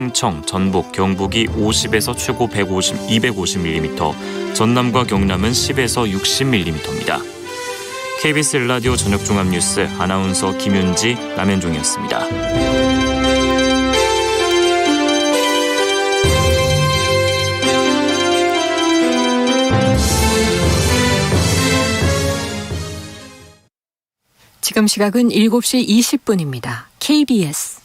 충청, 전북, 경북이 50에서 최고 250mm, 전남과 경남은 10에서 60mm입니다. KBS 라디오 저녁종합뉴스 아나운서 김윤지, 남현종이었습니다. 지금 시각은 7시 20분입니다. KBS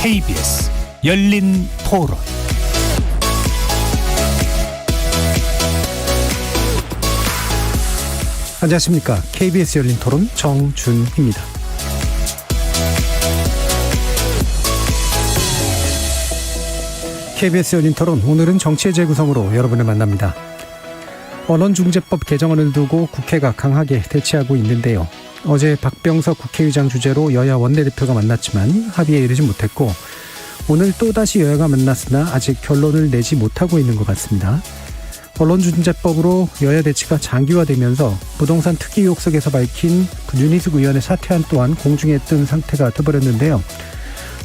KBS 열린 토론. 안녕하십니까. KBS 열린 토론 정준희입니다. KBS 열린 토론, 오늘은 정치의 재구성으로 여러분을 만납니다. 언론중재법 개정안을 두고 국회가 강하게 대치하고 있는데요. 어제 박병석 국회의장 주재로 여야 원내대표가 만났지만 합의에 이르지 못했고, 오늘 또다시 여야가 만났으나 아직 결론을 내지 못하고 있는 것 같습니다. 언론중재법으로 여야 대치가 장기화되면서 부동산 특이 의혹 속에서 밝힌 윤희숙 의원의 사퇴안 또한 공중에 뜬 상태가 돼버렸는데요.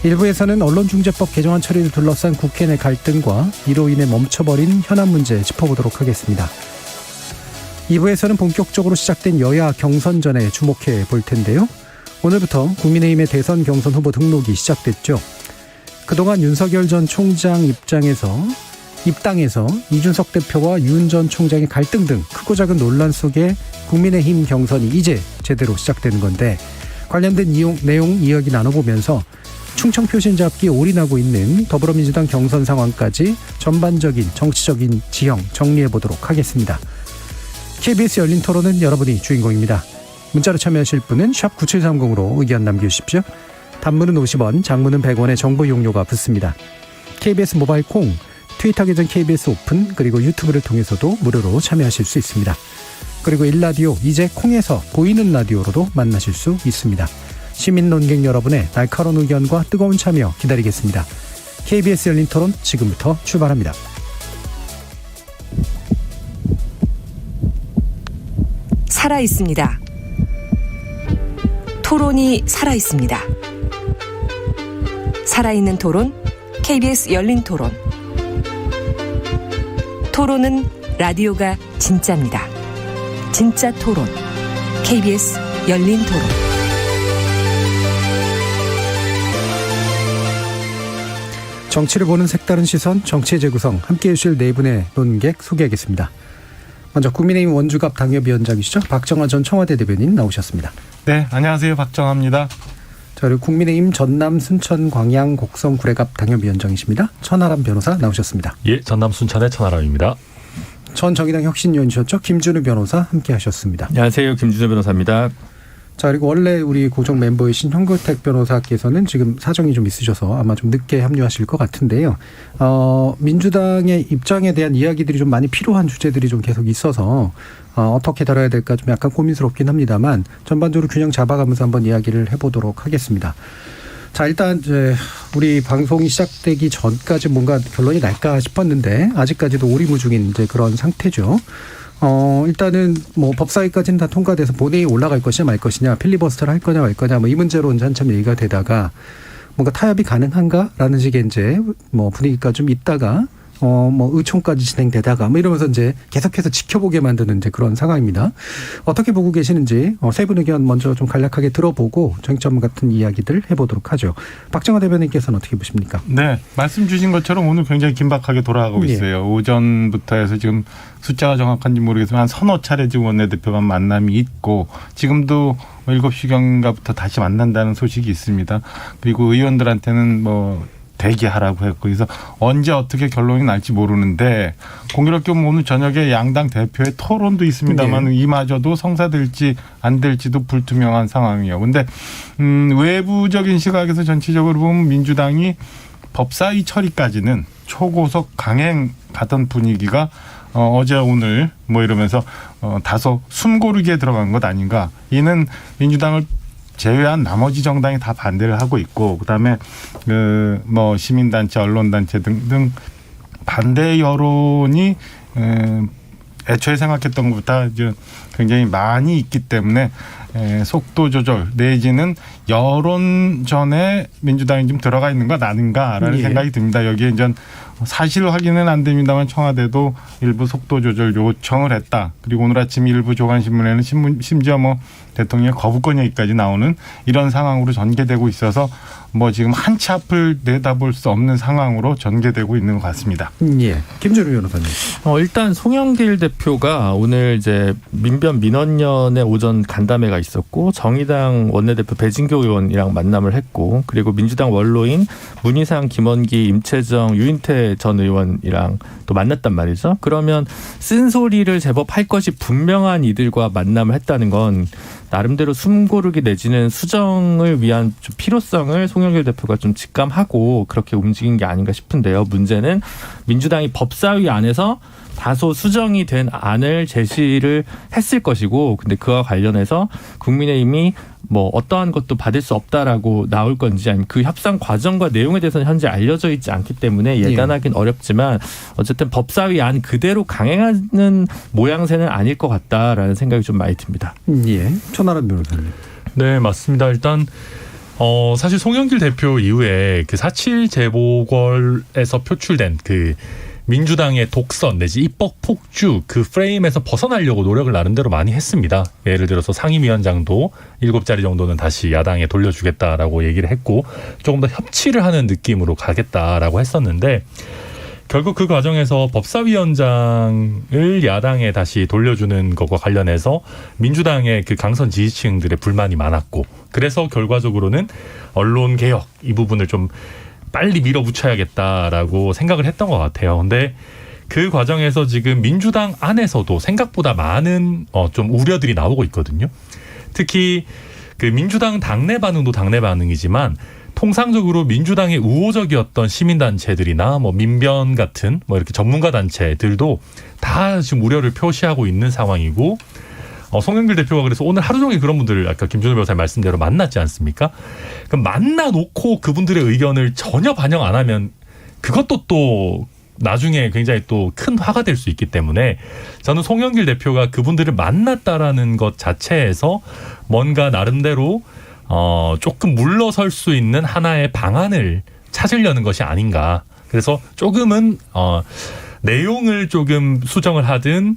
일부에서는 언론중재법 개정안 처리를 둘러싼 국회 내 갈등과 이로 인해 멈춰버린 현안 문제 짚어보도록 하겠습니다. 2부에서는 본격적으로 시작된 여야 경선전에 주목해 볼 텐데요. 오늘부터 국민의힘의 대선 경선 후보 등록이 시작됐죠. 그동안 윤석열 전 총장 입당에서 이준석 대표와 윤 전 총장의 갈등 등 크고 작은 논란 속에 국민의힘 경선이 이제 제대로 시작되는 건데, 관련된 내용 이야기 나눠보면서 충청 표심 잡기에 올인하고 있는 더불어민주당 경선 상황까지 전반적인 정치적인 지형 정리해보도록 하겠습니다. KBS 열린 토론은 여러분이 주인공입니다. 문자로 참여하실 분은 샵 9730으로 의견 남겨주십시오. 단문은 50원, 장문은 100원의 정보 이용료가 붙습니다. KBS 모바일 콩, 트위터 계정 KBS 오픈, 그리고 유튜브를 통해서도 무료로 참여하실 수 있습니다. 그리고 일라디오, 이제 콩에서 보이는 라디오로도 만나실 수 있습니다. 시민 논객 여러분의 날카로운 의견과 뜨거운 참여 기다리겠습니다. KBS 열린 토론 지금부터 출발합니다. 살아있습니다. 토론이 살아있습니다. 살아있는 토론, KBS 열린 토론. 토론은 라디오가 진짜입니다. 진짜 토론, KBS 열린 토론. 정치를 보는 색다른 시선, 정치의 재구성, 함께해 주실 네 분의 논객 소개하겠습니다. 먼저 국민의힘 원주갑 당협위원장이시죠. 박정하 전 청와대 대변인 나오셨습니다. 네, 안녕하세요. 박정하입니다. 자, 그리고 국민의힘 전남 순천 광양 곡성 구례갑 당협위원장이십니다. 천하람 변호사 나오셨습니다. 예, 전남 순천의 천하람입니다. 전 정의당 혁신위원이셨죠. 김준우 변호사 함께 하셨습니다. 안녕하세요. 김준우 변호사입니다. 자, 그리고 원래 우리 고정 멤버이신 현근택 변호사께서는 지금 사정이 좀 있으셔서 아마 좀 늦게 합류하실 것 같은데요. 민주당의 입장에 대한 이야기들이 좀 많이 필요한 주제들이 좀 계속 있어서 어떻게 다뤄야 될까 좀 약간 고민스럽긴 합니다만 전반적으로 균형 잡아가면서 한번 이야기를 해보도록 하겠습니다. 자, 일단 이제 우리 방송이 시작되기 전까지 뭔가 결론이 날까 싶었는데 아직까지도 오리무중인 이제 그런 상태죠. 일단은 뭐 법사위까지는 다 통과돼서 본회의에 올라갈 것이냐 말 것이냐, 필리버스터를 할 거냐 말 거냐, 뭐 이 문제로 이제 한참 얘기가 되다가 뭔가 타협이 가능한가라는 식의 이제 뭐 분위기가 좀 있다가 뭐 의총까지 진행되다가 뭐 이러면서 이제 계속해서 지켜보게 만드는 이제 그런 상황입니다. 어떻게 보고 계시는지 세 분 의견 먼저 좀 간략하게 들어보고 쟁점 같은 이야기들 해보도록 하죠. 박정하 대변인께서는 어떻게 보십니까? 네, 말씀 주신 것처럼 오늘 굉장히 긴박하게 돌아가고 있어요. 예. 오전부터 해서 지금 숫자가 정확한지 모르겠지만 한 서너 차례 지금 원내대표 간 만남이 있고 지금도 7시경인가부터 다시 만난다는 소식이 있습니다. 그리고 의원들한테는 뭐 대기하라고 했고, 그래서 언제 어떻게 결론이 날지 모르는데 공교롭게 오늘 저녁에 양당 대표의 토론도 있습니다만 네. 이마저도 성사될지 안 될지도 불투명한 상황이에요. 그런데 외부적인 시각에서 전체적으로 보면 민주당이 법사위 처리까지는 초고속 강행 가던 분위기가 어제 오늘 뭐 이러면서 다소 숨고르기에 들어간 것 아닌가. 이는 민주당을 제외한 나머지 정당이 다 반대를 하고 있고, 그다음에 뭐 시민단체, 언론단체 등등 반대 여론이 애초에 생각했던 것보다 굉장히 많이 있기 때문에 속도 조절 내지는 여론전에 민주당이 좀 들어가 있는 것 아닌가라는 생각이 듭니다. 여기에 이제 사실 확인은 안 됩니다만 청와대도 일부 속도 조절 요청을 했다. 그리고 오늘 아침 일부 조간신문에는 심지어 뭐 대통령의 거부권 얘기까지 나오는 이런 상황으로 전개되고 있어서 뭐 지금 한 치 앞을 내다볼 수 없는 상황으로 전개되고 있는 것 같습니다. 예, 김준우 변호사님. 일단 송영길 대표가 오늘 이제 민변민원연의 오전 간담회가 있었고 정의당 원내대표 배진교 의원이랑 만남을 했고 그리고 민주당 원로인 문희상, 김원기, 임채정, 유인태 전 의원이랑 또 만났단 말이죠. 그러면 쓴소리를 제법 할 것이 분명한 이들과 만남을 했다는 건 나름대로 숨고르기 내지는 수정을 위한 좀 필요성을 송영길 대표가 좀 직감하고 그렇게 움직인 게 아닌가 싶은데요. 문제는 민주당이 법사위 안에서 다소 수정이 된 안을 제시를 했을 것이고 근데 그와 관련해서 국민의힘이 뭐 어떠한 것도 받을 수 없다라고 나올 건지 아니면 그 협상 과정과 내용에 대해서는 현재 알려져 있지 않기 때문에 예단하기는 어렵지만 어쨌든 법사위 안 그대로 강행하는 모양새는 아닐 것 같다라는 생각이 좀 많이 듭니다. 예, 천하람 변호사님. 네, 맞습니다. 일단 사실 송영길 대표 이후에 그 4.7 재보궐에서 표출된 그 민주당의 독선 내지 입법 폭주 그 프레임에서 벗어나려고 노력을 나름대로 많이 했습니다. 예를 들어서 상임위원장도 7자리 정도는 다시 야당에 돌려주겠다라고 얘기를 했고 조금 더 협치를 하는 느낌으로 가겠다라고 했었는데 결국 그 과정에서 법사위원장을 야당에 다시 돌려주는 것과 관련해서 민주당의 그 강선 지지층들의 불만이 많았고 그래서 결과적으로는 언론개혁 이 부분을 좀 빨리 밀어붙여야겠다라고 생각을 했던 것 같아요. 근데 그 과정에서 지금 민주당 안에서도 생각보다 많은 좀 우려들이 나오고 있거든요. 특히 그 민주당 당내 반응도 당내 반응이지만 통상적으로 민주당의 우호적이었던 시민단체들이나 뭐 민변 같은 뭐 이렇게 전문가 단체들도 다 지금 우려를 표시하고 있는 상황이고 송영길 대표가 그래서 오늘 하루 종일 그런 분들을 아까 김준호 변호사님 말씀대로 만났지 않습니까? 그럼 만나놓고 그분들의 의견을 전혀 반영 안 하면 그것도 또 나중에 굉장히 또 큰 화가 될 수 있기 때문에 저는 송영길 대표가 그분들을 만났다라는 것 자체에서 뭔가 나름대로 조금 물러설 수 있는 하나의 방안을 찾으려는 것이 아닌가. 그래서 조금은 내용을 조금 수정을 하든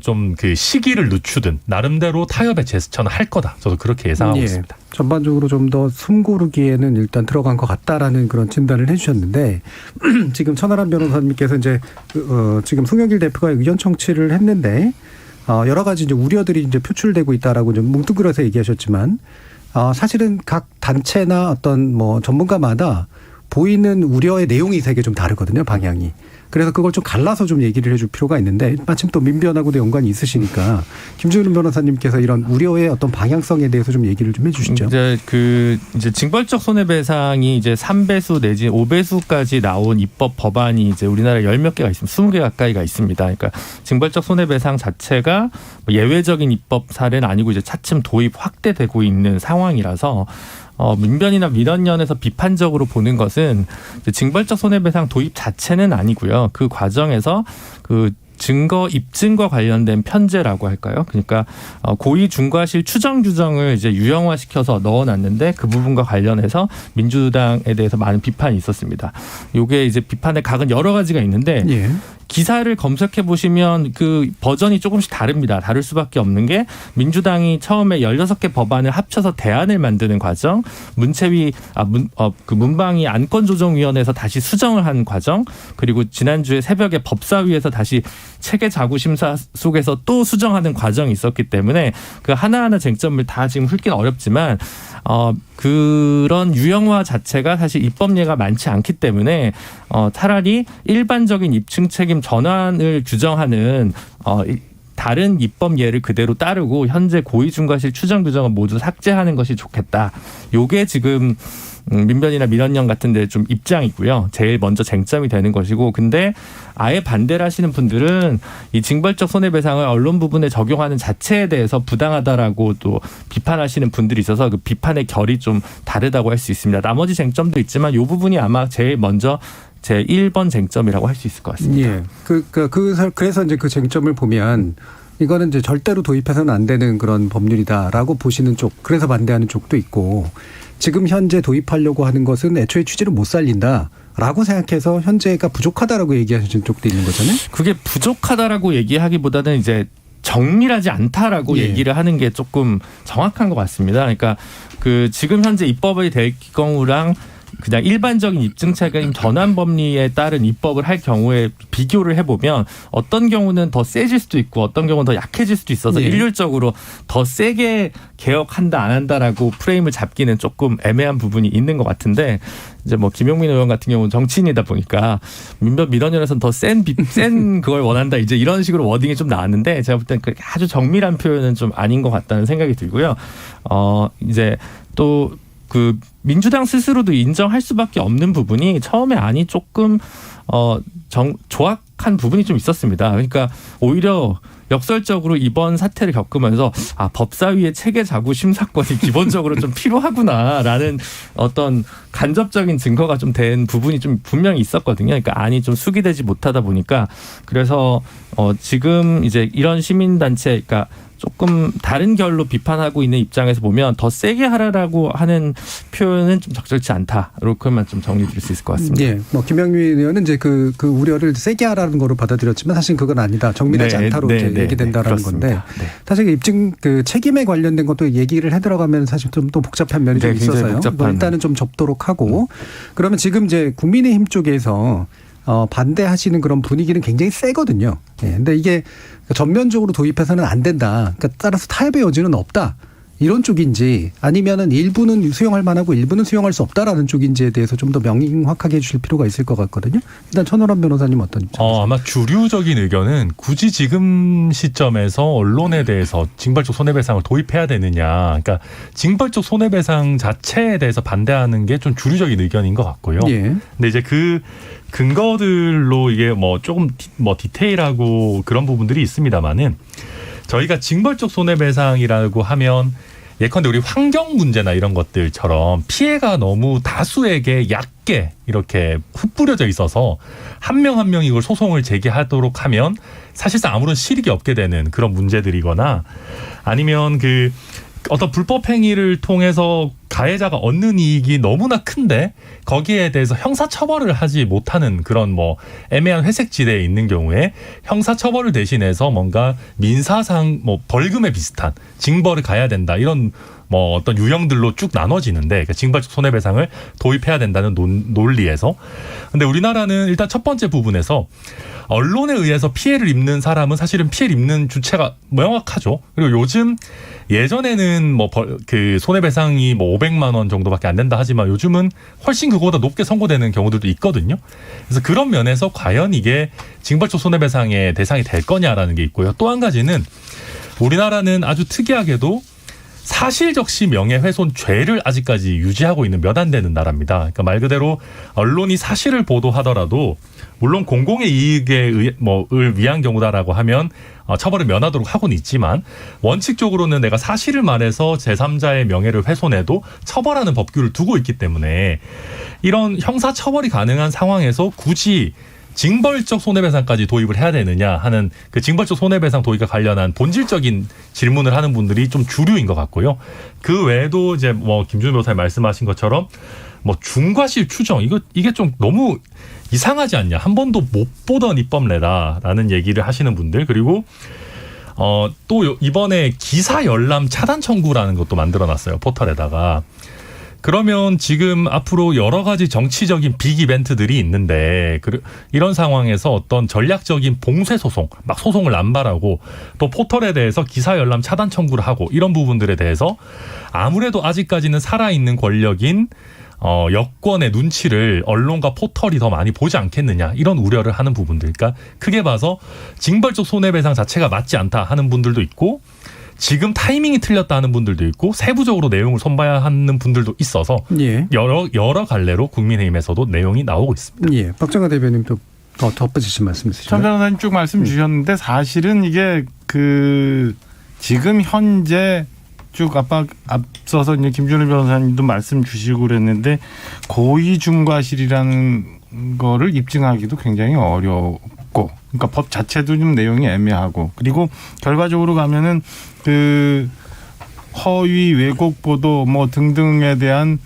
좀 그 시기를 늦추든 나름대로 타협의 제스처는 할 거다. 저도 그렇게 예상하고 있습니다. 전반적으로 좀 더 숨고르기에는 일단 들어간 것 같다라는 그런 진단을 해주셨는데 지금 천하람 변호사님께서 이제 지금 송영길 대표가 의견 청취를 했는데 여러 가지 이제 우려들이 이제 표출되고 있다라고 좀 뭉뚱그려서 얘기하셨지만 사실은 각 단체나 어떤 뭐 전문가마다 보이는 우려의 내용이 되게 좀 다르거든요, 방향이. 그래서 그걸 좀 갈라서 좀 얘기를 해줄 필요가 있는데 마침 또 민변하고도 연관이 있으시니까 김준우 변호사님께서 이런 우려의 어떤 방향성에 대해서 좀 얘기를 좀 해주시죠. 이제 징벌적 손해배상이 이제 3배수 내지 5배수까지 나온 입법 법안이 이제 우리나라에 10몇 개가 있습니다. 20개 가까이가 있습니다. 그러니까 징벌적 손해배상 자체가 예외적인 입법 사례는 아니고 이제 차츰 도입 확대되고 있는 상황이라서 민변이나 민원연에서 비판적으로 보는 것은 징벌적 손해배상 도입 자체는 아니고요. 그 과정에서 그 증거 입증과 관련된 편제라고 할까요? 그러니까 고의 중과실 추정 규정을 이제 유형화시켜서 넣어놨는데 그 부분과 관련해서 민주당에 대해서 많은 비판이 있었습니다. 이게 이제 비판의 각은 여러 가지가 있는데 기사를 검색해 보시면 그 버전이 조금씩 다릅니다. 다를 수밖에 없는 게 민주당이 처음에 16개 법안을 합쳐서 대안을 만드는 과정, 문방위 안건조정위원회에서 다시 수정을 한 과정, 그리고 지난주에 새벽에 법사위에서 다시 체계 자구 심사 속에서 또 수정하는 과정이 있었기 때문에 그 하나하나 쟁점을 다 지금 훑기는 어렵지만 그런 유형화 자체가 사실 입법례가 많지 않기 때문에 차라리 일반적인 입증 책임 전환을 규정하는 다른 입법 예를 그대로 따르고 현재 고의중과실 추정 규정은 모두 삭제하는 것이 좋겠다. 요게 지금 민변이나 민원연 같은 데 좀 입장이고요. 제일 먼저 쟁점이 되는 것이고, 근데 아예 반대를 하시는 분들은 이 징벌적 손해배상을 언론 부분에 적용하는 자체에 대해서 부당하다라고 또 비판하시는 분들이 있어서 그 비판의 결이 좀 다르다고 할 수 있습니다. 나머지 쟁점도 있지만 이 부분이 아마 제일 먼저 제 1번 쟁점이라고 할 수 있을 것 같습니다. 예. 그래서 이제 그 쟁점을 보면 이거는 이제 절대로 도입해서는 안 되는 그런 법률이다라고 보시는 쪽, 그래서 반대하는 쪽도 있고, 지금 현재 도입하려고 하는 것은 애초에 취지를 못 살린다라고 생각해서 현재가 부족하다라고 얘기하시는 쪽도 있는 거잖아요. 그게 부족하다라고 얘기하기보다는 이제 정밀하지 않다라고 얘기를 하는 게 조금 정확한 것 같습니다. 그러니까 그 지금 현재 입법이 될 경우랑 그냥 일반적인 입증책임 전환 법리에 따른 입법을 할 경우에 비교를 해보면 어떤 경우는 더 세질 수도 있고 어떤 경우는 더 약해질 수도 있어서 일률적으로 더 세게 개혁한다 안 한다라고 프레임을 잡기는 조금 애매한 부분이 있는 것 같은데, 이제 뭐 김용민 의원 같은 경우는 정치인이다 보니까 민원연에서는 더 센 그걸 원한다 이제 이런 식으로 워딩이 좀 나왔는데, 제가 볼 땐 아주 정밀한 표현은 좀 아닌 것 같다는 생각이 들고요. 이제 또 그 민주당 스스로도 인정할 수밖에 없는 부분이 처음에 안이 조금 조악한 부분이 좀 있었습니다. 그러니까 오히려 역설적으로 이번 사태를 겪으면서 법사위의 체계 자구심 사건이 기본적으로 좀 필요하구나라는 어떤 간접적인 증거가 좀 된 부분이 좀 분명히 있었거든요. 그러니까 안이 좀 수기되지 못하다 보니까, 그래서 지금 이제 이런 시민단체, 그러니까 조금 다른 결로 비판하고 있는 입장에서 보면 더 세게 하라라고 하는 표현은 좀 적절치 않다. 이렇게만 좀 정리드릴 수 있을 것 같습니다. 예, 뭐 김영민 의원은 이제 그 우려를 세게 하라는 거로 받아들였지만 사실 그건 아니다. 정밀하지 않다로 이제 얘기된다라는 건데, 사실 입증 그 책임에 관련된 것도 얘기를 해 들어가면 사실 좀 또 복잡한 면이 좀 있어서요. 일단은 좀 접도록 하고, 그러면 지금 이제 국민의힘 쪽에서 반대하시는 그런 분위기는 굉장히 세거든요. 예. 근데 이게 전면적으로 도입해서는 안 된다. 그러니까 따라서 타협의 여지는 없다. 이런 쪽인지, 아니면은 일부는 수용할 만하고 일부는 수용할 수 없다라는 쪽인지에 대해서 좀 더 명확하게 해주실 필요가 있을 것 같거든요. 일단 천호람 변호사님 어떤 입장이세요? 아마 주류적인 의견은 굳이 지금 시점에서 언론에 대해서 징벌적 손해배상을 도입해야 되느냐, 그러니까 징벌적 손해배상 자체에 대해서 반대하는 게 좀 주류적인 의견인 것 같고요. 예. 근데 이제 그 근거들로 이게 뭐 조금 디테일하고 그런 부분들이 있습니다만은, 저희가 징벌적 손해배상이라고 하면 예컨대 우리 환경 문제나 이런 것들처럼 피해가 너무 다수에게 얕게 이렇게 흩뿌려져 있어서 한 명 한 명 이걸 소송을 제기하도록 하면 사실상 아무런 실익이 없게 되는 그런 문제들이거나, 아니면 그 어떤 불법 행위를 통해서 가해자가 얻는 이익이 너무나 큰데 거기에 대해서 형사처벌을 하지 못하는 그런 뭐 애매한 회색지대에 있는 경우에 형사처벌을 대신해서 뭔가 민사상 뭐 벌금에 비슷한 징벌을 가야 된다, 이런 뭐 어떤 유형들로 쭉 나눠지는데, 그러니까 징벌적 손해배상을 도입해야 된다는 논리에서. 근데 우리나라는 일단 첫 번째 부분에서 언론에 의해서 피해를 입는 사람은 사실은 피해를 입는 주체가 명확하죠. 그리고 요즘 예전에는 뭐 그 손해배상이 뭐 500만 원 정도밖에 안 된다 하지만 요즘은 훨씬 그거보다 높게 선고되는 경우들도 있거든요. 그래서 그런 면에서 과연 이게 징벌적 손해배상의 대상이 될 거냐라는 게 있고요. 또 한 가지는 우리나라는 아주 특이하게도 사실적시 명예훼손죄를 아직까지 유지하고 있는 몇 안 되는 나라입니다. 그러니까 말 그대로 언론이 사실을 보도하더라도 물론 공공의 이익을 위한 경우다라고 하면 처벌을 면하도록 하고는 있지만, 원칙적으로는 내가 사실을 말해서 제3자의 명예를 훼손해도 처벌하는 법규를 두고 있기 때문에 이런 형사처벌이 가능한 상황에서 굳이 징벌적 손해배상까지 도입을 해야 되느냐 하는 그 징벌적 손해배상 도입과 관련한 본질적인 질문을 하는 분들이 좀 주류인 것 같고요. 그 외에도 이제 뭐 김준우 변호사님 말씀하신 것처럼 뭐 중과실 추정 이게 좀 너무 이상하지 않냐, 한 번도 못 보던 입법례다라는 얘기를 하시는 분들, 그리고 또 이번에 기사 열람 차단 청구라는 것도 만들어놨어요, 포털에다가. 그러면 지금 앞으로 여러 가지 정치적인 빅 이벤트들이 있는데 이런 상황에서 어떤 전략적인 봉쇄 소송, 막 소송을 남발하고 또 포털에 대해서 기사 열람 차단 청구를 하고 이런 부분들에 대해서 아무래도 아직까지는 살아있는 권력인 여권의 눈치를 언론과 포털이 더 많이 보지 않겠느냐 이런 우려를 하는 부분들. 그러니까 크게 봐서 징벌적 손해배상 자체가 맞지 않다 하는 분들도 있고 지금 타이밍이 틀렸다 하는 분들도 있고 세부적으로 내용을 손봐야 하는 분들도 있어서 예. 여러 갈래로 국민의힘에서도 내용이 나오고 있습니다. 예. 박정아 대변인도 더 덧붙이신 말씀 천 있으시죠? 변호사님 쭉 말씀 주셨는데 사실은 이게 지금 현재 쭉 앞서서 이제 김준일 변호사님도 말씀 주시고 그랬는데 고의 중과실이라는 거를 입증하기도 굉장히 어렵고, 그러니까 법 자체도 좀 내용이 애매하고, 그리고 결과적으로 가면은 허위 왜곡 보도 뭐 등등에 대한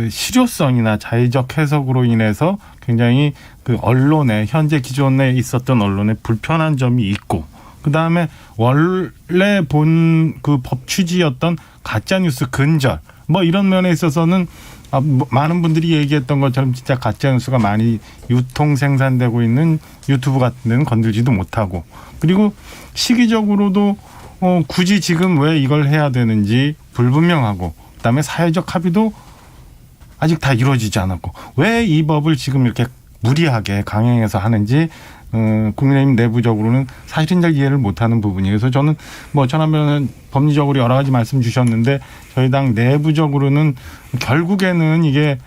실효성이나 자의적 해석으로 인해서 굉장히 언론에 현재 기존에 있었던 언론에 불편한 점이 있고, 그 다음에 원래 본 법 취지였던 가짜 뉴스 근절 뭐 이런 면에 있어서는 많은 분들이 얘기했던 것처럼 진짜 가짜 뉴스가 많이 유통 생산되고 있는 유튜브 같은 데는 건들지도 못하고, 그리고 시기적으로도 굳이 지금 왜 이걸 해야 되는지 불분명하고, 그다음에 사회적 합의도 아직 다 이루어지지 않았고, 왜 이 법을 지금 이렇게 무리하게 강행해서 하는지 국민의힘 내부적으로는 사실은 잘 이해를 못하는 부분이에요. 그래서 저는 뭐 전하면 법리적으로 여러 가지 말씀 주셨는데 저희 당 내부적으로는 결국에는 이게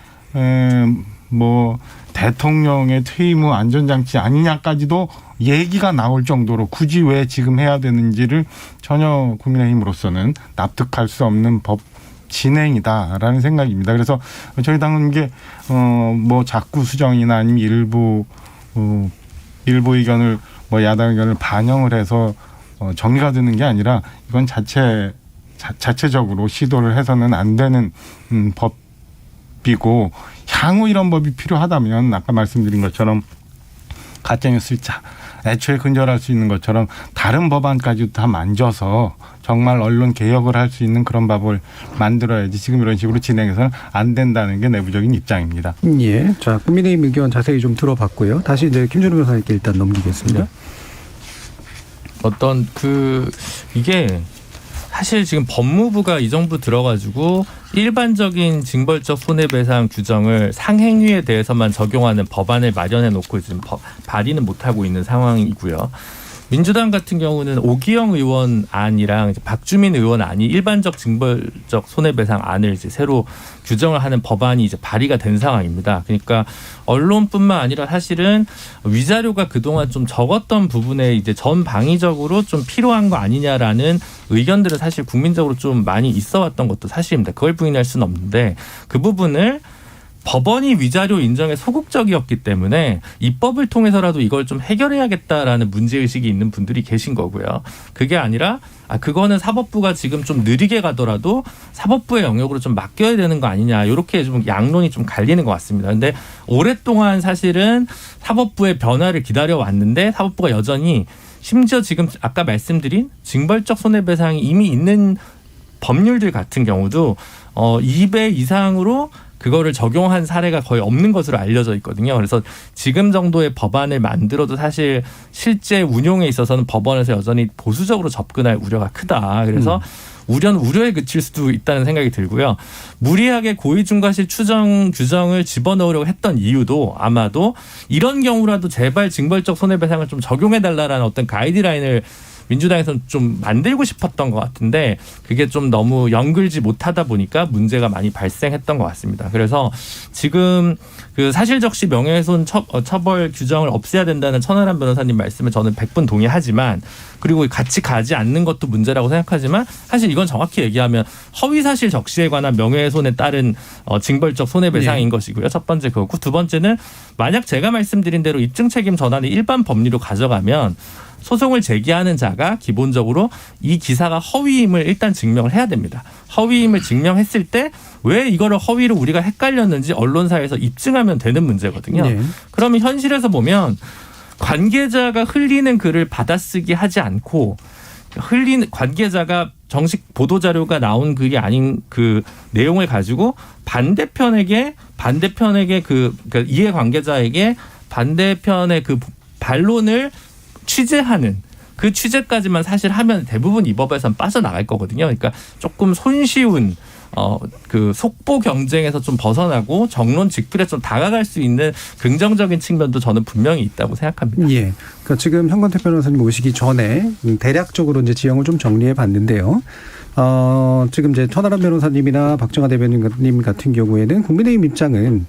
뭐 대통령의 퇴임 후 안전장치 아니냐까지도 얘기가 나올 정도로 굳이 왜 지금 해야 되는지를 전혀 국민의힘으로서는 납득할 수 없는 법 진행이다라는 생각입니다. 그래서 저희 당은 이게 뭐 자꾸 수정이나 아니면 일부 의견을 뭐 야당 의견을 반영을 해서 정리가 되는 게 아니라 이건 자체적으로 시도를 해서는 안 되는 법이고, 향후 이런 법이 필요하다면 아까 말씀드린 것처럼 가짜뉴스를 애초에 근절할 수 있는 것처럼 다른 법안까지도 다 만져서 정말 언론 개혁을 할 수 있는 그런 법을 만들어야지 지금 이런 식으로 진행해서는 안 된다는 게 내부적인 입장입니다. 예. 자, 국민의힘 의견 자세히 좀 들어봤고요. 다시 이제 김준우 변호사님께 일단 넘기겠습니다. 이게 사실 지금 법무부가 이 정부 들어가지고 일반적인 징벌적 손해배상 규정을 상행위에 대해서만 적용하는 법안을 마련해 놓고 지금 발의는 못하고 있는 상황이고요. 민주당 같은 경우는 오기영 의원 안이랑 이제 박주민 의원 안이 일반적 징벌적 손해배상 안을 이제 새로 규정을 하는 법안이 이제 발의가 된 상황입니다. 그러니까 언론뿐만 아니라 사실은 위자료가 그동안 좀 적었던 부분에 이제 전방위적으로 좀 필요한 거 아니냐라는 의견들은 사실 국민적으로 좀 많이 있어왔던 것도 사실입니다. 그걸 부인할 수는 없는데 그 부분을 법원이 위자료 인정에 소극적이었기 때문에 입법을 통해서라도 이걸 좀 해결해야겠다라는 문제의식이 있는 분들이 계신 거고요. 그게 아니라 그거는 사법부가 지금 좀 느리게 가더라도 사법부의 영역으로 좀 맡겨야 되는 거 아니냐, 이렇게 좀 양론이 좀 갈리는 것 같습니다. 근데 오랫동안 사실은 사법부의 변화를 기다려왔는데 사법부가 여전히 심지어 지금 아까 말씀드린 징벌적 손해배상이 이미 있는 법률들 같은 경우도 2배 이상으로 그거를 적용한 사례가 거의 없는 것으로 알려져 있거든요. 그래서 지금 정도의 법안을 만들어도 사실 실제 운용에 있어서는 법원에서 여전히 보수적으로 접근할 우려가 크다. 그래서 우려는 우려에 그칠 수도 있다는 생각이 들고요. 무리하게 고의중과실 추정 규정을 집어넣으려고 했던 이유도 아마도 이런 경우라도 제발 징벌적 손해배상을 좀 적용해달라는 어떤 가이드라인을 민주당에서는 좀 만들고 싶었던 것 같은데 그게 좀 너무 연결지 못하다 보니까 문제가 많이 발생했던 것 같습니다. 그래서 지금 사실적시 명예훼손 처벌 규정을 없애야 된다는 천하람 변호사님 말씀에 저는 100분 동의하지만, 그리고 같이 가지 않는 것도 문제라고 생각하지만 사실 이건 정확히 얘기하면 허위사실 적시에 관한 명예훼손에 따른 징벌적 손해배상인 것이고요. 첫 번째 그거고, 두 번째는 만약 제가 말씀드린 대로 입증책임 전환을 일반 법리로 가져가면 소송을 제기하는 자가 기본적으로 이 기사가 허위임을 일단 증명을 해야 됩니다. 허위임을 증명했을 때 왜 이거를 허위로 우리가 헷갈렸는지 언론사에서 입증하면 되는 문제거든요. 네. 그러면 현실에서 보면 관계자가 흘리는 글을 받아쓰기 하지 않고 관계자가 정식 보도자료가 나온 글이 아닌 그 내용을 가지고 반대편에게 그러니까 이해관계자에게 반대편의 그 반론을 취재하는 그 취재까지만 사실 하면 대부분 이 법에서는 빠져나갈 거거든요. 그러니까 조금 손쉬운 그 속보 경쟁에서 좀 벗어나고 정론 직필에 좀 다가갈 수 있는 긍정적인 측면도 저는 분명히 있다고 생각합니다. 예. 그러니까 지금 현건택 변호사님 오시기 전에 대략적으로 이제 지형을 좀 정리해 봤는데요. 지금 이제 천하람 변호사님이나 박정하 대변인님 같은 경우에는 국민의힘 입장은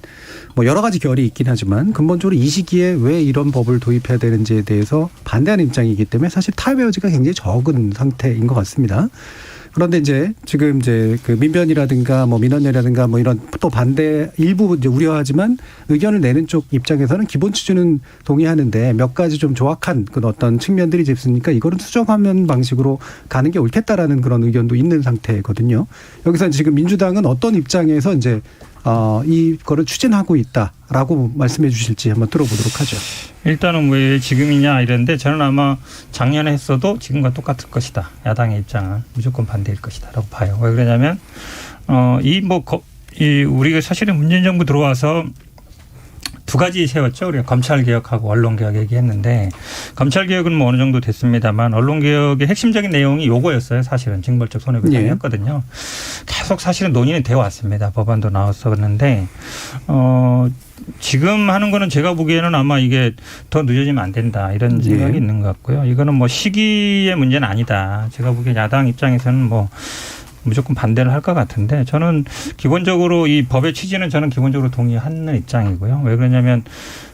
뭐 여러 가지 결이 있긴 하지만 근본적으로 이 시기에 왜 이런 법을 도입해야 되는지에 대해서 반대하는 입장이기 때문에 사실 타협의 여지가 굉장히 적은 상태인 것 같습니다. 그런데 이제 지금 이제 그 민변이라든가 뭐 민원연이라든가 뭐 이런 또 반대 일부 이제 우려하지만 의견을 내는 쪽 입장에서는 기본 취지는 동의하는데 몇 가지 좀 조악한 그 어떤 측면들이 있으니까 이거는 수정하는 방식으로 가는 게 옳겠다라는 그런 의견도 있는 상태거든요. 여기서 지금 민주당은 어떤 입장에서 이제 이거를 추진하고 있다라고 말씀해 주실지 한번 들어보도록 하죠. 일단은 왜 지금이냐 이랬는데 저는 아마 작년에 했어도 지금과 똑같을 것이다. 야당의 입장은 무조건 반대일 것이다라고 봐요. 왜 그러냐면 우리가 사실은 문재인 정부 들어와서 두 가지 세웠죠. 우리가 검찰개혁하고 언론개혁 얘기했는데 검찰개혁은 뭐 어느 정도 됐습니다만 언론개혁의 핵심적인 내용이 요거였어요. 사실은 징벌적 손해배상이었거든요. 계속 사실은 논의는 되어 왔습니다. 법안도 나왔었는데 지금 하는 거는 제가 보기에는 아마 이게 더 늦어지면 안 된다 이런 생각이 있는 것 같고요. 이거는 뭐 시기의 문제는 아니다. 제가 보기에 야당 입장에서는 뭐 무조건 반대를 할 것 같은데 저는 기본적으로 이 법의 취지는 저는 기본적으로 동의하는 입장이고요. 왜 그러냐면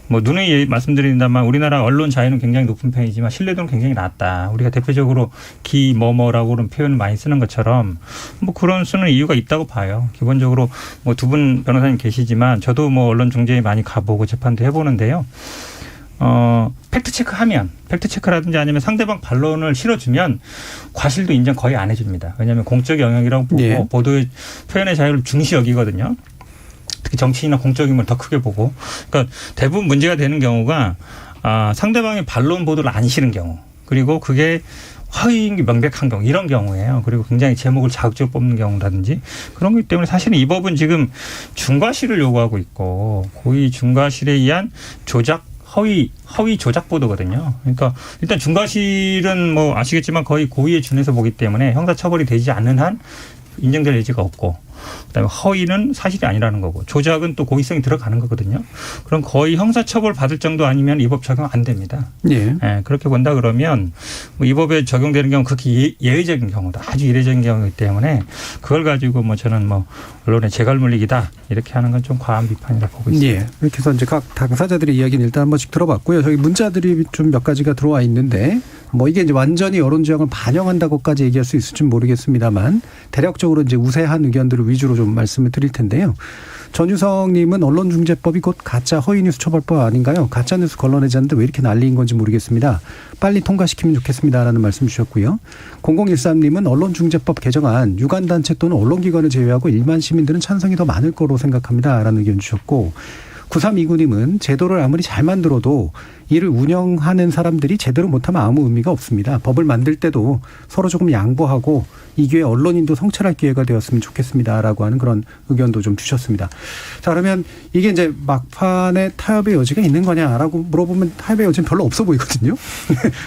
뭐 누누이 말씀드린다만 우리나라 언론 자유는 굉장히 높은 편이지만 신뢰도는 굉장히 낮다. 우리가 대표적으로 기뭐뭐라고는 표현을 많이 쓰는 것처럼 뭐 그런 쓰는 이유가 있다고 봐요. 기본적으로 뭐 두 분 변호사님 계시지만 저도 뭐 언론 중재에 많이 가보고 재판도 해보는데요. 팩트체크라든지 아니면 상대방 반론을 실어주면 과실도 인정 거의 안 해줍니다. 왜냐하면 공적 영역이라고 보고 보도의 표현의 자유를 중시 여기거든요. 특히 정치인이나 공적 인물을 더 크게 보고. 그러니까 대부분 문제가 되는 경우가 상대방의 반론 보도를 안 실은 경우. 그리고 그게 허위인 게 명백한 경우 이런 경우예요. 그리고 굉장히 제목을 자극적으로 뽑는 경우라든지 그런 거기 때문에 사실은 이 법은 지금 중과실을 요구하고 있고 고의 중과실에 의한 허위 조작 보도거든요. 그러니까 일단 중과실은 뭐 아시겠지만 거의 고의에 준해서 보기 때문에 형사처벌이 되지 않는 한 인정될 여지가 없고 그다음에 허위는 사실이 아니라는 거고 조작은 또 고의성이 들어가는 거거든요. 그럼 거의 형사처벌 받을 정도 아니면 이 법 적용 안 됩니다. 그렇게 본다 그러면 뭐 이 법에 적용되는 경우 그렇게 예외적인 경우다. 아주 이례적인 경우이기 때문에 그걸 가지고 뭐 저는 뭐 언론의 재갈물리기다 이렇게 하는 건 좀 과한 비판이라고 보고 있습니다. 이렇게 해서 이제 각 당사자들의 이야기는 일단 한 번씩 들어봤고요. 저희 문자들이 좀 몇 가지가 들어와 있는데 뭐 이게 이제 완전히 여론 지형을 반영한다고까지 얘기할 수 있을지는 모르겠습니다만 대략적으로 이제 우세한 의견들을 위주로 좀 말씀을 드릴 텐데요. 전유성님은 언론중재법이 곧 가짜 허위뉴스 처벌법 아닌가요? 가짜뉴스 걸러내지 않는데 왜 이렇게 난리인 건지 모르겠습니다. 빨리 통과시키면 좋겠습니다라는 말씀 주셨고요. 0013님은 언론중재법 개정안 유관단체 또는 언론기관을 제외하고 일반 시민들은 찬성이 더 많을 거로 생각합니다라는 의견 주셨고 9329님은 제도를 아무리 잘 만들어도 이를 운영하는 사람들이 제대로 못하면 아무 의미가 없습니다. 법을 만들 때도 서로 조금 양보하고 이 기회에 언론인도 성찰할 기회가 되었으면 좋겠습니다라고 하는 그런 의견도 좀 주셨습니다. 자, 그러면 이게 이제 막판에 타협의 여지가 있는 거냐라고 물어보면 타협의 여지는 별로 없어 보이거든요.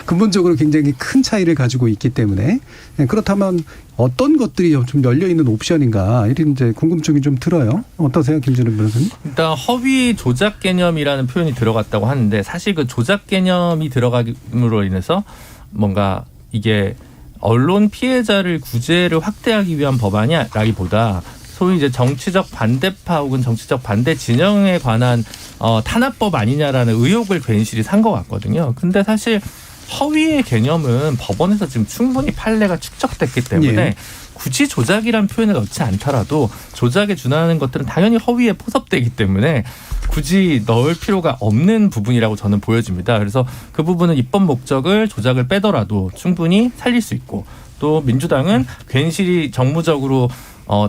근본적으로 굉장히 큰 차이를 가지고 있기 때문에 그렇다면 어떤 것들이 좀 열려있는 옵션인가 이런 이제 궁금증이 좀 들어요. 어떠세요, 김준우 변호사님? 일단 허위 조작 개념이라는 표현이 들어갔다고 하는데 사실 그 조작 개념이 들어감으로 인해서 뭔가 이게 언론 피해자를 구제를 확대하기 위한 법안이라기보다 소위 이제 정치적 반대파 혹은 정치적 반대 진영에 관한 탄압법 아니냐라는 의혹을 괜시리 산 것 같거든요. 근데 사실 허위의 개념은 법원에서 지금 충분히 판례가 축적됐기 때문에 굳이 조작이란 표현을 넣지 않더라도 조작에 준하는 것들은 당연히 허위에 포섭되기 때문에 굳이 넣을 필요가 없는 부분이라고 저는 보여집니다. 그래서 그 부분은 입법 목적을 조작을 빼더라도 충분히 살릴 수 있고 또 민주당은 괜시리 정무적으로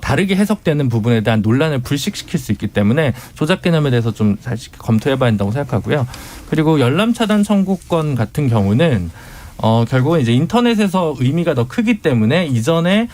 다르게 해석되는 부분에 대한 논란을 불식시킬 수 있기 때문에 조작 개념에 대해서 좀 사실 검토해봐야 한다고 생각하고요. 그리고 열람 차단 청구권 같은 경우는 결국은 이제 인터넷에서 의미가 더 크기 때문에 이전에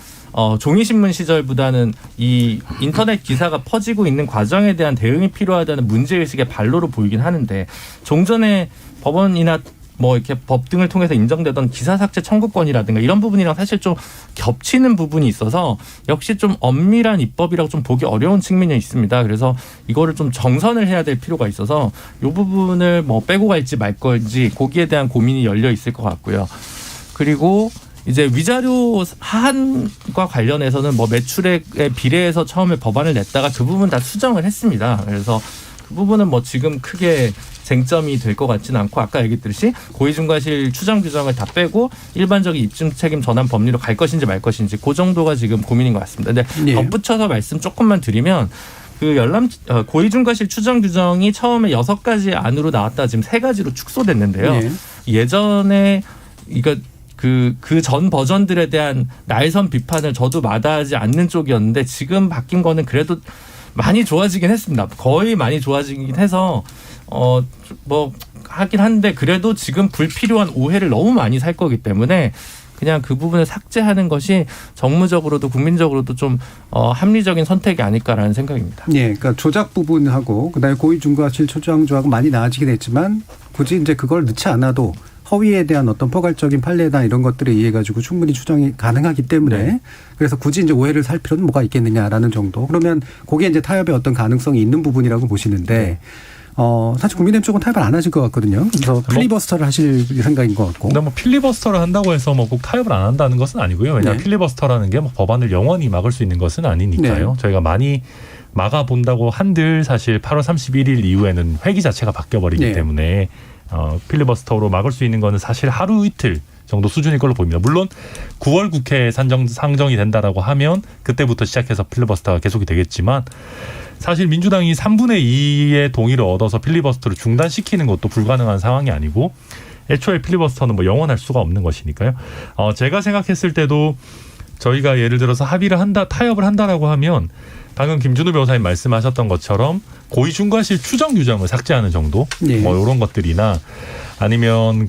종이신문 시절보다는 이 인터넷 기사가 퍼지고 있는 과정에 대한 대응이 필요하다는 문제의식의 발로로 보이긴 하는데 종전에 법원이나 뭐 이렇게 법 등을 통해서 인정되던 기사 삭제 청구권이라든가 이런 부분이랑 사실 좀 겹치는 부분이 있어서 역시 좀 엄밀한 입법이라고 좀 보기 어려운 측면이 있습니다. 그래서 이거를 좀 정선을 해야 될 필요가 있어서 이 부분을 뭐 빼고 갈지 말 건지 거기에 대한 고민이 열려 있을 것 같고요. 그리고 이제 위자료 하한과 관련해서는 뭐 매출액에 비례해서 처음에 법안을 냈다가 그 부분 다 수정을 했습니다. 그래서 그 부분은 뭐 지금 크게 쟁점이 될 것 같지는 않고 아까 얘기했듯이 고의중과실 추정 규정을 다 빼고 일반적인 입증 책임 전환 법리로 갈 것인지 말 것인지 그 정도가 지금 고민인 것 같습니다. 근데 예. 덧붙여서 말씀 조금만 드리면 그 고의중과실 추정 규정이 처음에 6가지 안으로 나왔다 지금 3가지로 축소됐는데요. 예. 예전에 이거 그 전 버전들에 대한 날선 비판을 저도 마다하지 않는 쪽이었는데 지금 바뀐 거는 그래도 많이 좋아지긴 했습니다. 거의 많이 좋아지긴 해서 뭐 하긴 한데 그래도 지금 불필요한 오해를 너무 많이 살 거기 때문에 그냥 그 부분을 삭제하는 것이 정무적으로도 국민적으로도 좀 합리적인 선택이 아닐까라는 생각입니다. 예, 그러니까 조작 부분하고 그다음에 고의중과실 추정조하고 많이 나아지긴 했지만 굳이 이제 그걸 넣지 않아도 허위에 대한 어떤 포괄적인 판례나 이런 것들에 의해 가지고 충분히 추정이 가능하기 때문에 네. 그래서 굳이 이제 오해를 살 필요는 뭐가 있겠느냐라는 정도. 그러면 그게 이제 타협의 어떤 가능성이 있는 부분이라고 보시는데 사실 국민의힘 쪽은 타협을 안 하실 것 같거든요. 그래서 필리버스터를 하실 생각인 것 같고. 근데 뭐 필리버스터를 한다고 해서 뭐 꼭 타협을 안 한다는 것은 아니고요. 왜냐하면 네. 필리버스터라는 게 뭐 법안을 영원히 막을 수 있는 것은 아니니까요. 네. 저희가 많이 막아본다고 한들 사실 8월 31일 이후에는 회기 자체가 바뀌어버리기 네. 때문에 필리버스터로 막을 수 있는 거는 사실 하루 이틀 정도 수준일 걸로 보입니다. 물론 9월 국회에 상정이 된다라고 하면 그때부터 시작해서 필리버스터가 계속이 되겠지만 사실 민주당이 3분의 2의 동의를 얻어서 필리버스터를 중단시키는 것도 불가능한 상황이 아니고 애초에 필리버스터는 뭐 영원할 수가 없는 것이니까요. 제가 생각했을 때도 저희가 예를 들어서 합의를 한다, 타협을 한다라고 하면 방금 김준우 변호사님 말씀하셨던 것처럼 고의중과실 추정 규정을 삭제하는 정도, 네. 뭐 이런 것들이나 아니면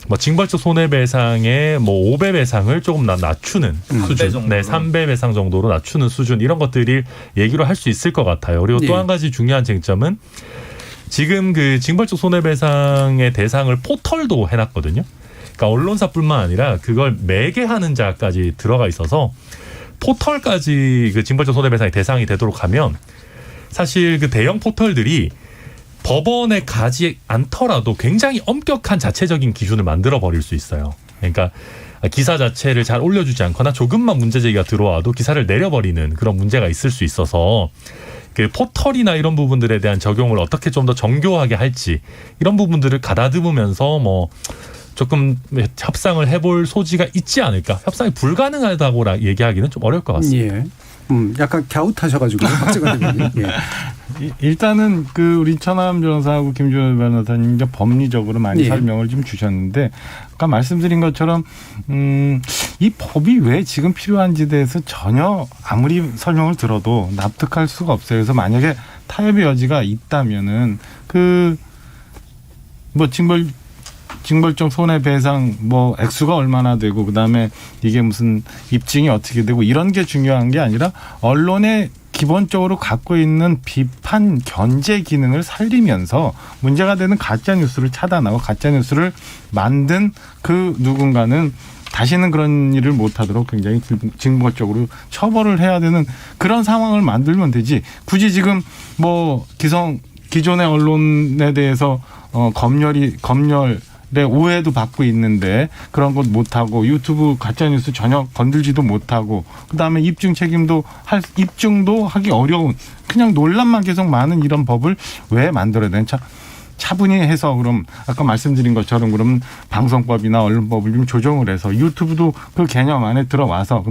뭐 징벌적 손해배상의 뭐 5배 배상을 조금 낮추는 수준, 3배 정도로. 네, 3배 배상 정도로 낮추는 수준 이런 것들이 얘기로 할 수 있을 것 같아요. 그리고 네. 또 한 가지 중요한 쟁점은 지금 그 징벌적 손해배상의 대상을 포털도 해놨거든요. 그러니까 언론사뿐만 아니라 그걸 매개하는 자까지 들어가 있어서 포털까지 그 징벌적 손해배상의 대상이 되도록 하면 사실 그 대형 포털들이 법원에 가지 않더라도 굉장히 엄격한 자체적인 기준을 만들어 버릴 수 있어요. 그러니까 기사 자체를 잘 올려주지 않거나 조금만 문제 제기가 들어와도 기사를 내려버리는 그런 문제가 있을 수 있어서 그 포털이나 이런 부분들에 대한 적용을 어떻게 좀 더 정교하게 할지 이런 부분들을 가다듬으면서 뭐 조금 협상을 해볼 소지가 있지 않을까. 협상이 불가능하다고 얘기하기는 좀 어려울 것 같습니다. 예. 약간 갸웃하셔가지고 박재관 대변인. 예. 일단은 우리 천하람 변호사하고 김준호 변호사님 이제 법리적으로 많이 예. 설명을 좀 주셨는데 아까 말씀드린 것처럼 이 법이 왜 지금 필요한지에 대해서 전혀 아무리 설명을 들어도 납득할 수가 없어요. 그래서 만약에 타협의 여지가 있다면은 뭐 징벌적 손해배상 뭐 액수가 얼마나 되고 그다음에 이게 무슨 입증이 어떻게 되고 이런 게 중요한 게 아니라 언론에 기본적으로 갖고 있는 비판 견제 기능을 살리면서 문제가 되는 가짜 뉴스를 차단하고 가짜 뉴스를 만든 그 누군가는 다시는 그런 일을 못하도록 굉장히 징벌적으로 처벌을 해야 되는 그런 상황을 만들면 되지. 굳이 지금 뭐 기존의 언론에 대해서 검열의 오해도 받고 있는데 그런 것 못하고 유튜브 가짜뉴스 전혀 건들지도 못하고 그다음에 입증도 하기 어려운 그냥 논란만 계속 많은 이런 법을 왜 만들어야 되는 차분히 해서 그럼 아까 말씀드린 것처럼 그럼 방송법이나 언론법을 좀 조정을 해서 유튜브도 그 개념 안에 들어와서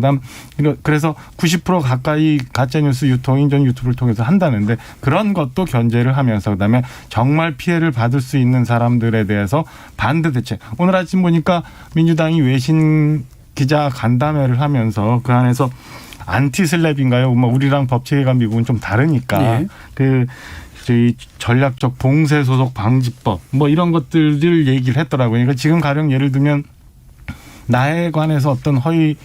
그래서 90% 가까이 가짜뉴스 유통이 전 유튜브를 통해서 한다는데 그런 것도 견제를 하면서 그다음에 정말 피해를 받을 수 있는 사람들에 대해서 반대 대책. 오늘 아침 보니까 민주당이 외신 기자 간담회를 하면서 그 안에서 안티슬랩인가요? 뭐 우리랑 법 체계가 미국은 좀 다르니까 네. 저희 전략적 봉쇄 소속 방지법 뭐 이런 것들을 얘기를 했더라고요. 그러니까 지금 가령 예를 들면 나에 관해서 어떤 허위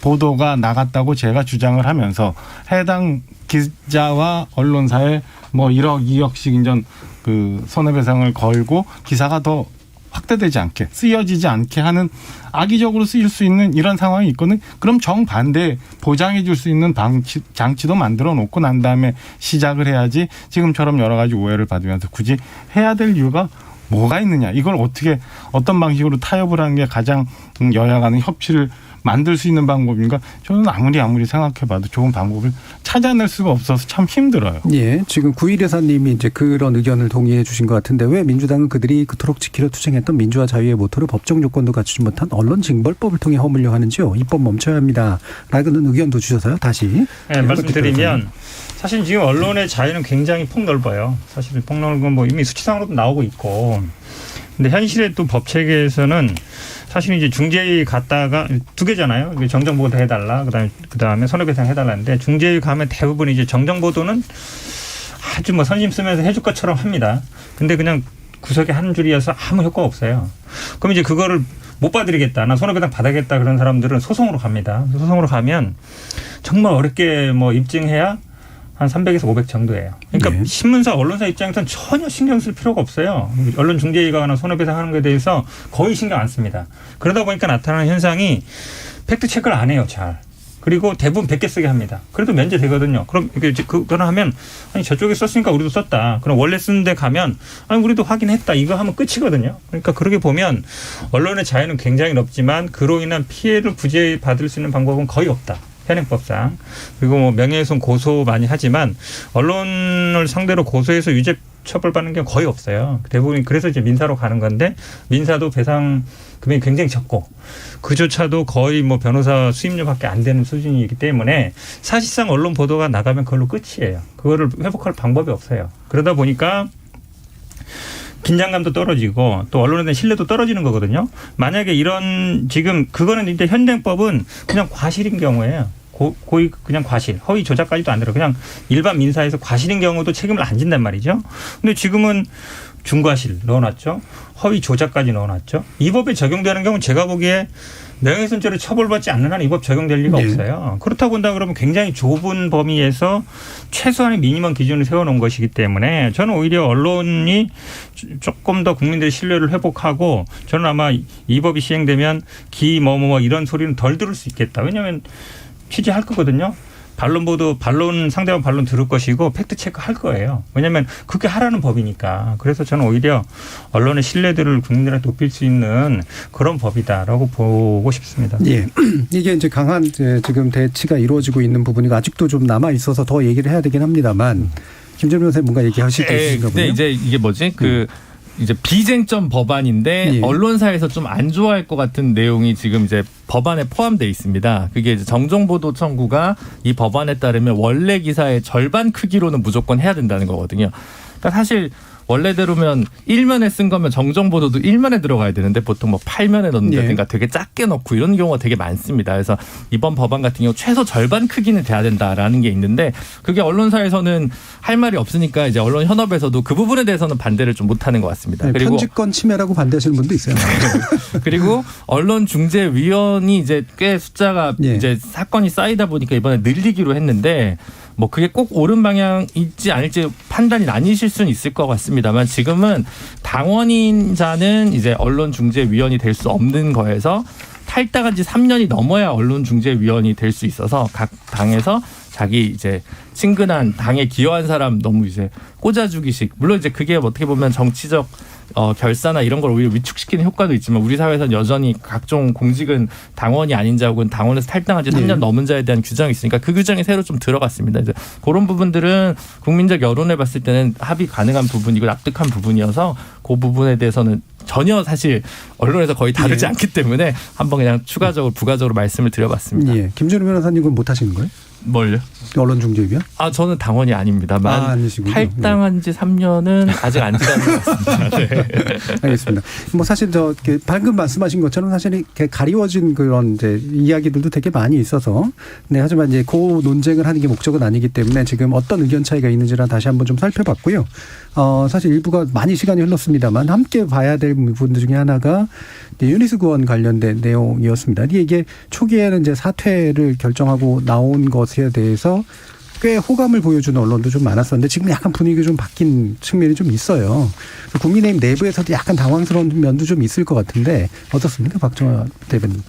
보도가 나갔다고 제가 주장을 하면서 해당 기자와 언론사에 뭐 1억, 2억씩 인전 그 손해배상을 걸고 기사가 더 확대되지 않게 쓰여지지 않게 하는 악의적으로 쓰일 수 있는 이런 상황이 있거든. 그럼 정반대 보장해 줄 수 있는 장치도 만들어 놓고 난 다음에 시작을 해야지 지금처럼 여러 가지 오해를 받으면서 굳이 해야 될 이유가 뭐가 있느냐. 이걸 어떻게 어떤 방식으로 타협을 하는 게 가장 여야 간의 협치를 만들 수 있는 방법인가? 저는 아무리 생각해봐도 좋은 방법을 찾아낼 수가 없어서 참 힘들어요. 예, 지금 9124님이 이제 그런 의견을 동의해 주신 것 같은데 왜 민주당은 그들이 그토록 지키려 투쟁했던 민주화 자유의 모토를 법적 요건도 갖추지 못한 언론징벌법을 통해 허물려 하는지요. 입법 멈춰야 합니다. 라는 의견도 주셔서요. 다시. 네, 말씀드리면 사실 지금 언론의 자유는 굉장히 폭넓어요. 사실 폭넓은 건 뭐 이미 수치상으로도 나오고 있고. 근데 현실의 또 법 체계에서는 사실 이제 중재위 갔다가 두 개잖아요. 정정보도 해달라. 그다음에 손해배상 해달라는데 중재위 가면 대부분 이제 정정보도는 아주 뭐 선심 쓰면서 해줄 것처럼 합니다. 근데 그냥 구석에 한 줄이어서 아무 효과가 없어요. 그럼 이제 그거를 못 받으리겠다. 나 손해배상 받아야겠다. 그런 사람들은 소송으로 갑니다. 소송으로 가면 정말 어렵게 뭐 입증해야 한 300에서 500 정도예요. 그러니까 네. 신문사, 언론사 입장에서는 전혀 신경 쓸 필요가 없어요. 언론 중재위가 손해배상하는 것에 대해서 거의 신경 안 씁니다. 그러다 보니까 나타나는 현상이 팩트 체크를 안 해요, 잘. 그리고 대부분 100개 쓰게 합니다. 그래도 면제되거든요. 그럼 그거는 하면 아니 저쪽에 썼으니까 우리도 썼다. 그럼 원래 쓰는 데 가면 아니 우리도 확인했다. 이거 하면 끝이거든요. 그러니까 그렇게 보면 언론의 자유는 굉장히 넓지만 그로 인한 피해를 구제받을 수 있는 방법은 거의 없다. 현행법상. 그리고 뭐 명예훼손 고소 많이 하지만 언론을 상대로 고소해서 유죄 처벌받는 경우 거의 없어요. 대부분 그래서 이제 민사로 가는 건데 민사도 배상 금액이 굉장히 적고 그조차도 거의 뭐 변호사 수임료밖에 안 되는 수준이기 때문에 사실상 언론 보도가 나가면 그걸로 끝이에요. 그거를 회복할 방법이 없어요. 그러다 보니까 긴장감도 떨어지고 또 언론에 대한 신뢰도 떨어지는 거거든요. 만약에 이런 지금 그거는 이제 현행법은 그냥 과실인 경우에요. 거의 그냥 과실, 허위 조작까지도 안 들어. 그냥 일반 민사에서 과실인 경우도 책임을 안 진단 말이죠. 근데 지금은 중과실 넣어놨죠. 허위 조작까지 넣어놨죠. 이 법에 적용되는 경우는 제가 보기에 명예훼손죄로 처벌받지 않는 한 이 법 적용될 리가 네. 없어요. 그렇다고 본다 그러면 굉장히 좁은 범위에서 최소한의 미니멈 기준을 세워놓은 것이기 때문에 저는 오히려 언론이 조금 더 국민들의 신뢰를 회복하고 저는 아마 이 법이 시행되면 이런 소리는 덜 들을 수 있겠다. 왜냐하면 취재할 거거든요. 상대방 반론 들을 것이고 팩트 체크 할 거예요. 왜냐하면 그렇게 하라는 법이니까. 그래서 저는 오히려 언론의 신뢰도를 국민들한테 높일 수 있는 그런 법이다라고 보고 싶습니다. 예. 이게 이제 강한 지금 대치가 이루어지고 있는 부분이 아직도 좀 남아 있어서 더 얘기를 해야 되긴 합니다만 김재룡 변호사님 뭔가 얘기하실 게 있으신가 보네요. 근데 이제 이게 뭐지? 이제 비쟁점 법안인데 예. 언론사에서 좀 안 좋아할 것 같은 내용이 지금 이제 법안에 포함되어 있습니다. 그게 이제 정정보도 청구가 이 법안에 따르면 원래 기사의 절반 크기로는 무조건 해야 된다는 거거든요. 그러니까 사실 원래대로면 1면에 쓴 거면 정정보도도 1면에 들어가야 되는데 보통 뭐 8면에 넣는다든가 되게 작게 넣고 이런 경우가 되게 많습니다. 그래서 이번 법안 같은 경우 최소 절반 크기는 돼야 된다라는 게 있는데 그게 언론사에서는 할 말이 없으니까 이제 언론 현업에서도 그 부분에 대해서는 반대를 좀 못하는 것 같습니다. 네, 그리고 편집권 침해라고 반대하시는 분도 있어요. 그리고 언론중재위원이 이제 꽤 숫자가 예. 이제 사건이 쌓이다 보니까 이번에 늘리기로 했는데 뭐 그게 꼭 옳은 방향일지 아닐지 판단이 나뉘실 수는 있을 것 같습니다만 지금은 당원인자는 이제 언론중재위원이 될 수 없는 거에서 탈당한 지 3년이 넘어야 언론중재위원이 될 수 있어서 각 당에서 자기 이제 친근한 당에 기여한 사람 너무 이제 꽂아주기식 물론 이제 그게 어떻게 보면 정치적 결사나 이런 걸 오히려 위축시키는 효과도 있지만 우리 사회에서는 여전히 각종 공직은 당원이 아닌 자 혹은 당원에서 탈당한 지 3년 넘은 자에 대한 규정이 있으니까 그 규정이 새로 좀 들어갔습니다. 이제 그런 부분들은 국민적 여론을 봤을 때는 합의 가능한 부분이고 납득한 부분이어서 그 부분에 대해서는 전혀 사실 언론에서 거의 다르지 않기 때문에 한번 그냥 추가적으로 부가적으로 말씀을 드려봤습니다. 예. 김재룡 변호사님은 못 하시는 거예요? 뭘요? 언론중재위원? 저는 당원이 아닙니다만 아니시군요. 탈당한 지 3년은 아직 안 지난 것 같습니다. 네. 알겠습니다. 뭐 사실 방금 말씀하신 것처럼 사실 이렇게 가리워진 그런 이제 이야기들도 되게 많이 있어서 네, 하지만 이제 그 논쟁을 하는 게 목적은 아니기 때문에 지금 어떤 의견 차이가 있는지를 다시 한번 좀 살펴봤고요. 사실 일부가 많이 시간이 흘렀습니다만 함께 봐야 될 부분들 중에 하나가 유니스 구원 관련된 내용이었습니다. 이게 초기에는 이제 사퇴를 결정하고 나온 것에 대해서 꽤 호감을 보여주는 언론도 좀 많았었는데 지금 약간 분위기가 좀 바뀐 측면이 좀 있어요. 국민의힘 내부에서도 약간 당황스러운 면도 좀 있을 것 같은데 어떻습니까, 박정화 대변인?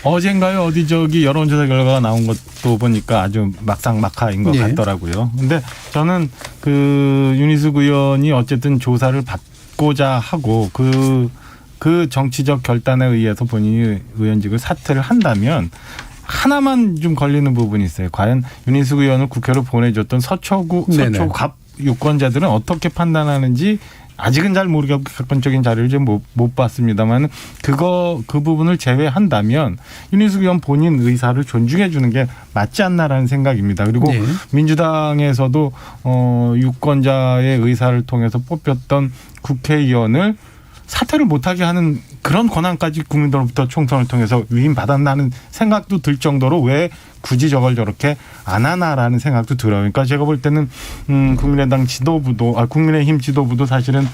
어젠가요 어디 저기 여론조사 결과가 나온 것도 보니까 아주 막상막하인 것 같더라고요. 근데 저는 그 윤희숙 의원이 어쨌든 조사를 받고자 하고 그 정치적 결단에 의해서 본인이 의원직을 사퇴를 한다면 하나만 좀 걸리는 부분이 있어요. 과연 윤희숙 의원을 국회로 보내줬던 서초구 갑 유권자들은 어떻게 판단하는지 아직은 잘 모르겠고 객관적인 자료를 좀 못 봤습니다만 그 부분을 제외한다면 윤희숙 의원 본인 의사를 존중해 주는 게 맞지 않나라는 생각입니다. 그리고 민주당에서도 유권자의 의사를 통해서 뽑혔던 국회의원을 사퇴를 못하게 하는 그런 권한까지 국민들로부터 총선을 통해서 위임받았나는 생각도 들 정도로 왜 굳이 저걸 저렇게 안 하나라는 생각도 들어요. 그러니까 제가 볼 때는 국민의힘 지도부도 사실은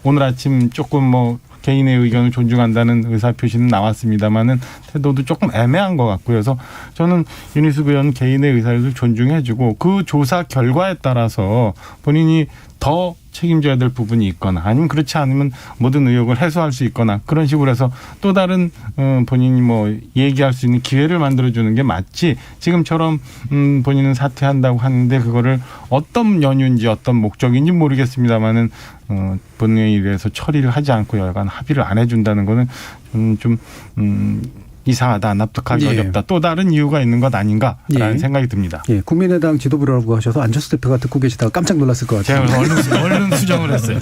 오늘 아침 조금 뭐 개인의 의견을 존중한다는 의사표시는 나왔습니다만은 태도도 조금 애매한 것 같고요. 그래서 저는 윤희숙 의원 개인의 의사를 존중해주고 그 조사 결과에 따라서 본인이 더 책임져야 될 부분이 있거나 아니면 그렇지 않으면 모든 의혹을 해소할 수 있거나 그런 식으로 해서 또 다른 본인이 뭐 얘기할 수 있는 기회를 만들어주는 게 맞지 지금처럼 본인은 사퇴한다고 하는데 그거를 어떤 연유인지 어떤 목적인지 모르겠습니다만은 본회의에 의해서 처리를 하지 않고 여간 합의를 안 해준다는 거는 저는 좀 이상하다, 납득하기 어렵다. 또 다른 이유가 있는 것 아닌가라는 생각이 듭니다. 국민의당 지도부라고 하셔서 안철수 대표가 듣고 계시다가 깜짝 놀랐을 것 같아요. 제가 얼른 수정을 했어요.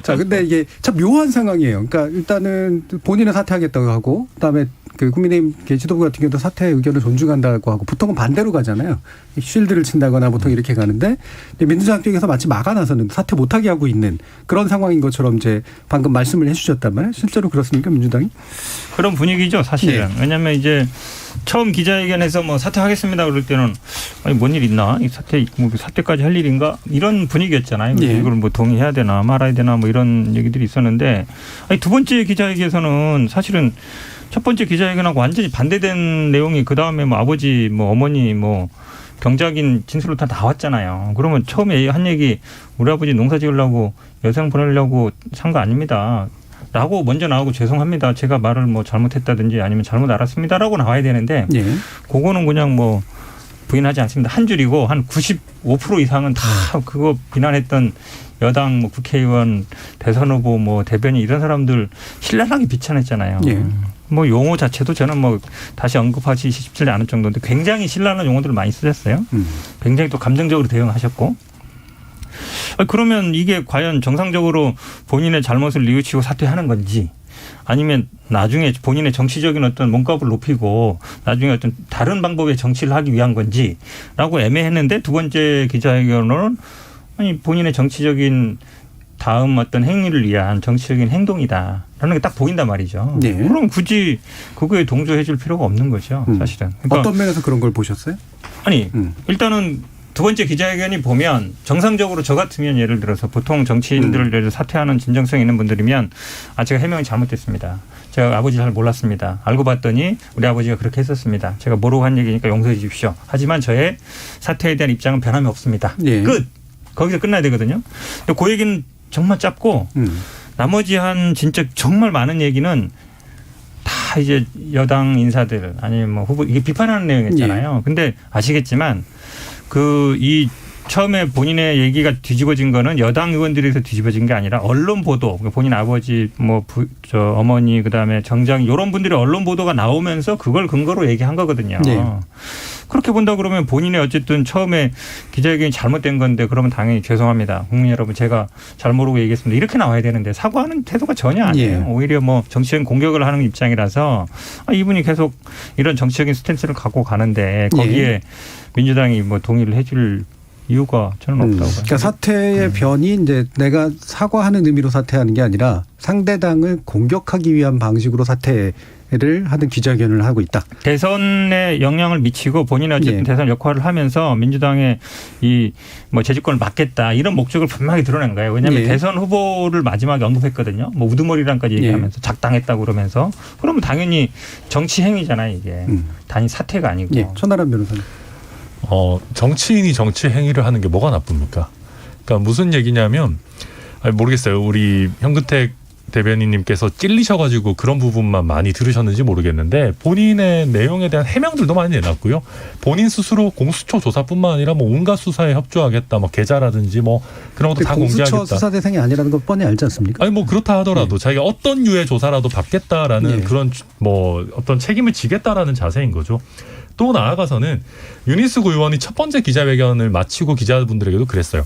자, 근데 이게 참 묘한 상황이에요. 그러니까 일단은 본인은 사퇴하겠다고 하고 그다음에 그 국민의힘 지도부 같은 경우도 사퇴 의견을 존중한다고 하고 보통은 반대로 가잖아요. 쉴드를 친다거나 보통 이렇게 가는데 민주당 쪽에서 마치 막아놔서는 사퇴 못하게 하고 있는 그런 상황인 것처럼 이제 방금 말씀을 해주셨단 말이에요. 실제로 그렇습니까, 민주당이? 그런 분위기죠, 사실은. 왜냐하면 이제 처음 기자회견에서 뭐 사퇴하겠습니다 그럴 때는 아니 뭔 일 있나? 이 사퇴까지 할 일인가? 이런 분위기였잖아요. 이걸 뭐 동의해야 되나 말아야 되나 뭐 이런 얘기들이 있었는데 아니 두 번째 기자회견에서는 사실은 첫 번째 기자회견하고 완전히 반대된 내용이 그 다음에 뭐 아버지 뭐 어머니 뭐 경작인 진술로 다 나왔잖아요. 그러면 처음에 한 얘기 우리 아버지 농사 지으려고 여생 보내려고 산 거 아닙니다. 라고 먼저 나오고 죄송합니다. 제가 말을 뭐 잘못했다든지 아니면 잘못 알았습니다라고 나와야 되는데 그거는 그냥 뭐 부인하지 않습니다. 한 줄이고 한 95% 이상은 다 그거 비난했던 여당 뭐 국회의원 대선 후보 뭐 대변인 이런 사람들 신랄하게 비판했잖아요. 뭐 용어 자체도 저는 뭐 다시 언급하기 쉽지 않은 정도인데 굉장히 신랄한 용어들을 많이 쓰셨어요. 굉장히 또 감정적으로 대응하셨고. 그러면 이게 과연 정상적으로 본인의 잘못을 뉘우치고 사퇴하는 건지 아니면 나중에 본인의 정치적인 어떤 몸값을 높이고 나중에 어떤 다른 방법의 정치를 하기 위한 건지라고 애매했는데 두 번째 기자회견으로는 아니 본인의 정치적인 다음 어떤 행위를 위한 정치적인 행동이다라는 게 딱 보인단 말이죠. 그럼 굳이 그거에 동조해 줄 필요가 없는 거죠. 사실은. 그러니까 어떤 면에서 그런 걸 보셨어요? 아니 일단은 두 번째 기자회견이 보면 정상적으로 저 같으면 예를 들어서 보통 정치인들을 예를 들어 사퇴하는 진정성 있는 분들이면 제가 해명이 잘못됐습니다. 제가 아버지 잘 몰랐습니다. 알고 봤더니 우리 아버지가 그렇게 했었습니다. 제가 모르고 한 얘기니까 용서해 주십시오. 하지만 저의 사퇴에 대한 입장은 변함이 없습니다. 끝. 거기서 끝나야 되거든요. 근데 그 얘기는 정말 짧고 나머지 한 진짜 정말 많은 얘기는 다 이제 여당 인사들 아니면 뭐 후보 이게 비판하는 내용이었잖아요. 근데 아시겠지만 이 처음에 본인의 얘기가 뒤집어진 거는 여당 의원들에서 뒤집어진 게 아니라 언론 보도, 본인 아버지, 어머니, 그다음에 정장 이런 분들의 언론 보도가 나오면서 그걸 근거로 얘기한 거거든요. 그렇게 본다 그러면 본인의 어쨌든 처음에 기자회견이 잘못된 건데 그러면 당연히 죄송합니다. 국민 여러분 제가 잘 모르고 얘기했습니다. 이렇게 나와야 되는데 사과하는 태도가 전혀 아니에요. 오히려 뭐 정치적인 공격을 하는 입장이라서 이분이 계속 이런 정치적인 스탠스를 갖고 가는데 거기에 민주당이 뭐 동의를 해줄 이유가 저는 없다고 봐요. 그러니까 사퇴의 변이 이제 내가 사과하는 의미로 사퇴하는 게 아니라 상대당을 공격하기 위한 방식으로 사퇴를 하는 기자회견을 하고 있다. 대선에 영향을 미치고 본인은 어쨌든 대선 역할을 하면서 민주당의 이 뭐 재집권을 막겠다 이런 목적을 분명히 드러낸 거예요. 왜냐하면 대선 후보를 마지막에 언급했거든요. 뭐 우두머리랑까지 얘기하면서 작당했다고 그러면서 그러면 당연히 정치 행위잖아요 이게. 단지 사퇴가 아니고. 천하람 변호사님. 정치인이 정치 행위를 하는 게 뭐가 나쁩니까? 그러니까 무슨 얘기냐면 모르겠어요. 우리 현근택 대변인님께서 찔리셔가지고 그런 부분만 많이 들으셨는지 모르겠는데 본인의 내용에 대한 해명들도 많이 내놨고요. 본인 스스로 공수처 조사뿐만 아니라 뭐 온갖 수사에 협조하겠다, 뭐 계좌라든지 뭐 그런 것도 다 공개하겠다. 공수처 수사 대상이 아니라는 건 뻔히 알지 않습니까? 아니 뭐 그렇다 하더라도 자기가 어떤 유의 조사라도 받겠다라는 그런 뭐 어떤 책임을 지겠다라는 자세인 거죠. 또 나아가서는 윤희숙 의원이 첫 번째 기자회견을 마치고 기자분들에게도 그랬어요.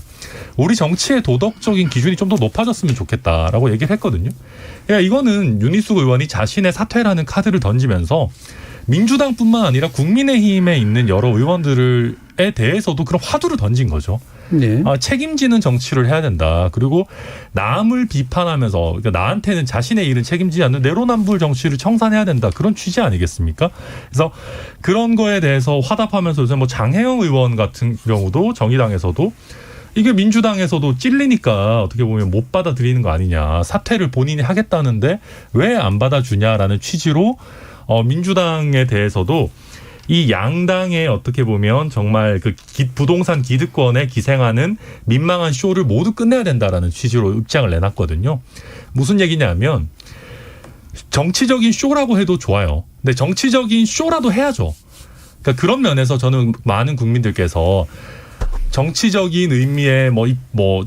우리 정치의 도덕적인 기준이 좀 더 높아졌으면 좋겠다라고 얘기를 했거든요. 그러니까 이거는 윤희숙 의원이 자신의 사퇴라는 카드를 던지면서 민주당뿐만 아니라 국민의힘에 있는 여러 의원들에 대해서도 그런 화두를 던진 거죠. 네. 책임지는 정치를 해야 된다. 그리고 남을 비판하면서 그러니까 나한테는 자신의 일은 책임지지 않는 내로남불 정치를 청산해야 된다. 그런 취지 아니겠습니까? 그래서 그런 거에 대해서 화답하면서 요새 뭐 장혜영 의원 같은 경우도 정의당에서도 이게 민주당에서도 찔리니까 어떻게 보면 못 받아들이는 거 아니냐. 사퇴를 본인이 하겠다는데 왜 안 받아주냐라는 취지로 민주당에 대해서도 이 양당의 어떻게 보면 정말 그 부동산 기득권에 기생하는 민망한 쇼를 모두 끝내야 된다라는 취지로 입장을 내놨거든요. 무슨 얘기냐면 정치적인 쇼라고 해도 좋아요. 근데 정치적인 쇼라도 해야죠. 그러니까 그런 면에서 저는 많은 국민들께서 정치적인 의미의 뭐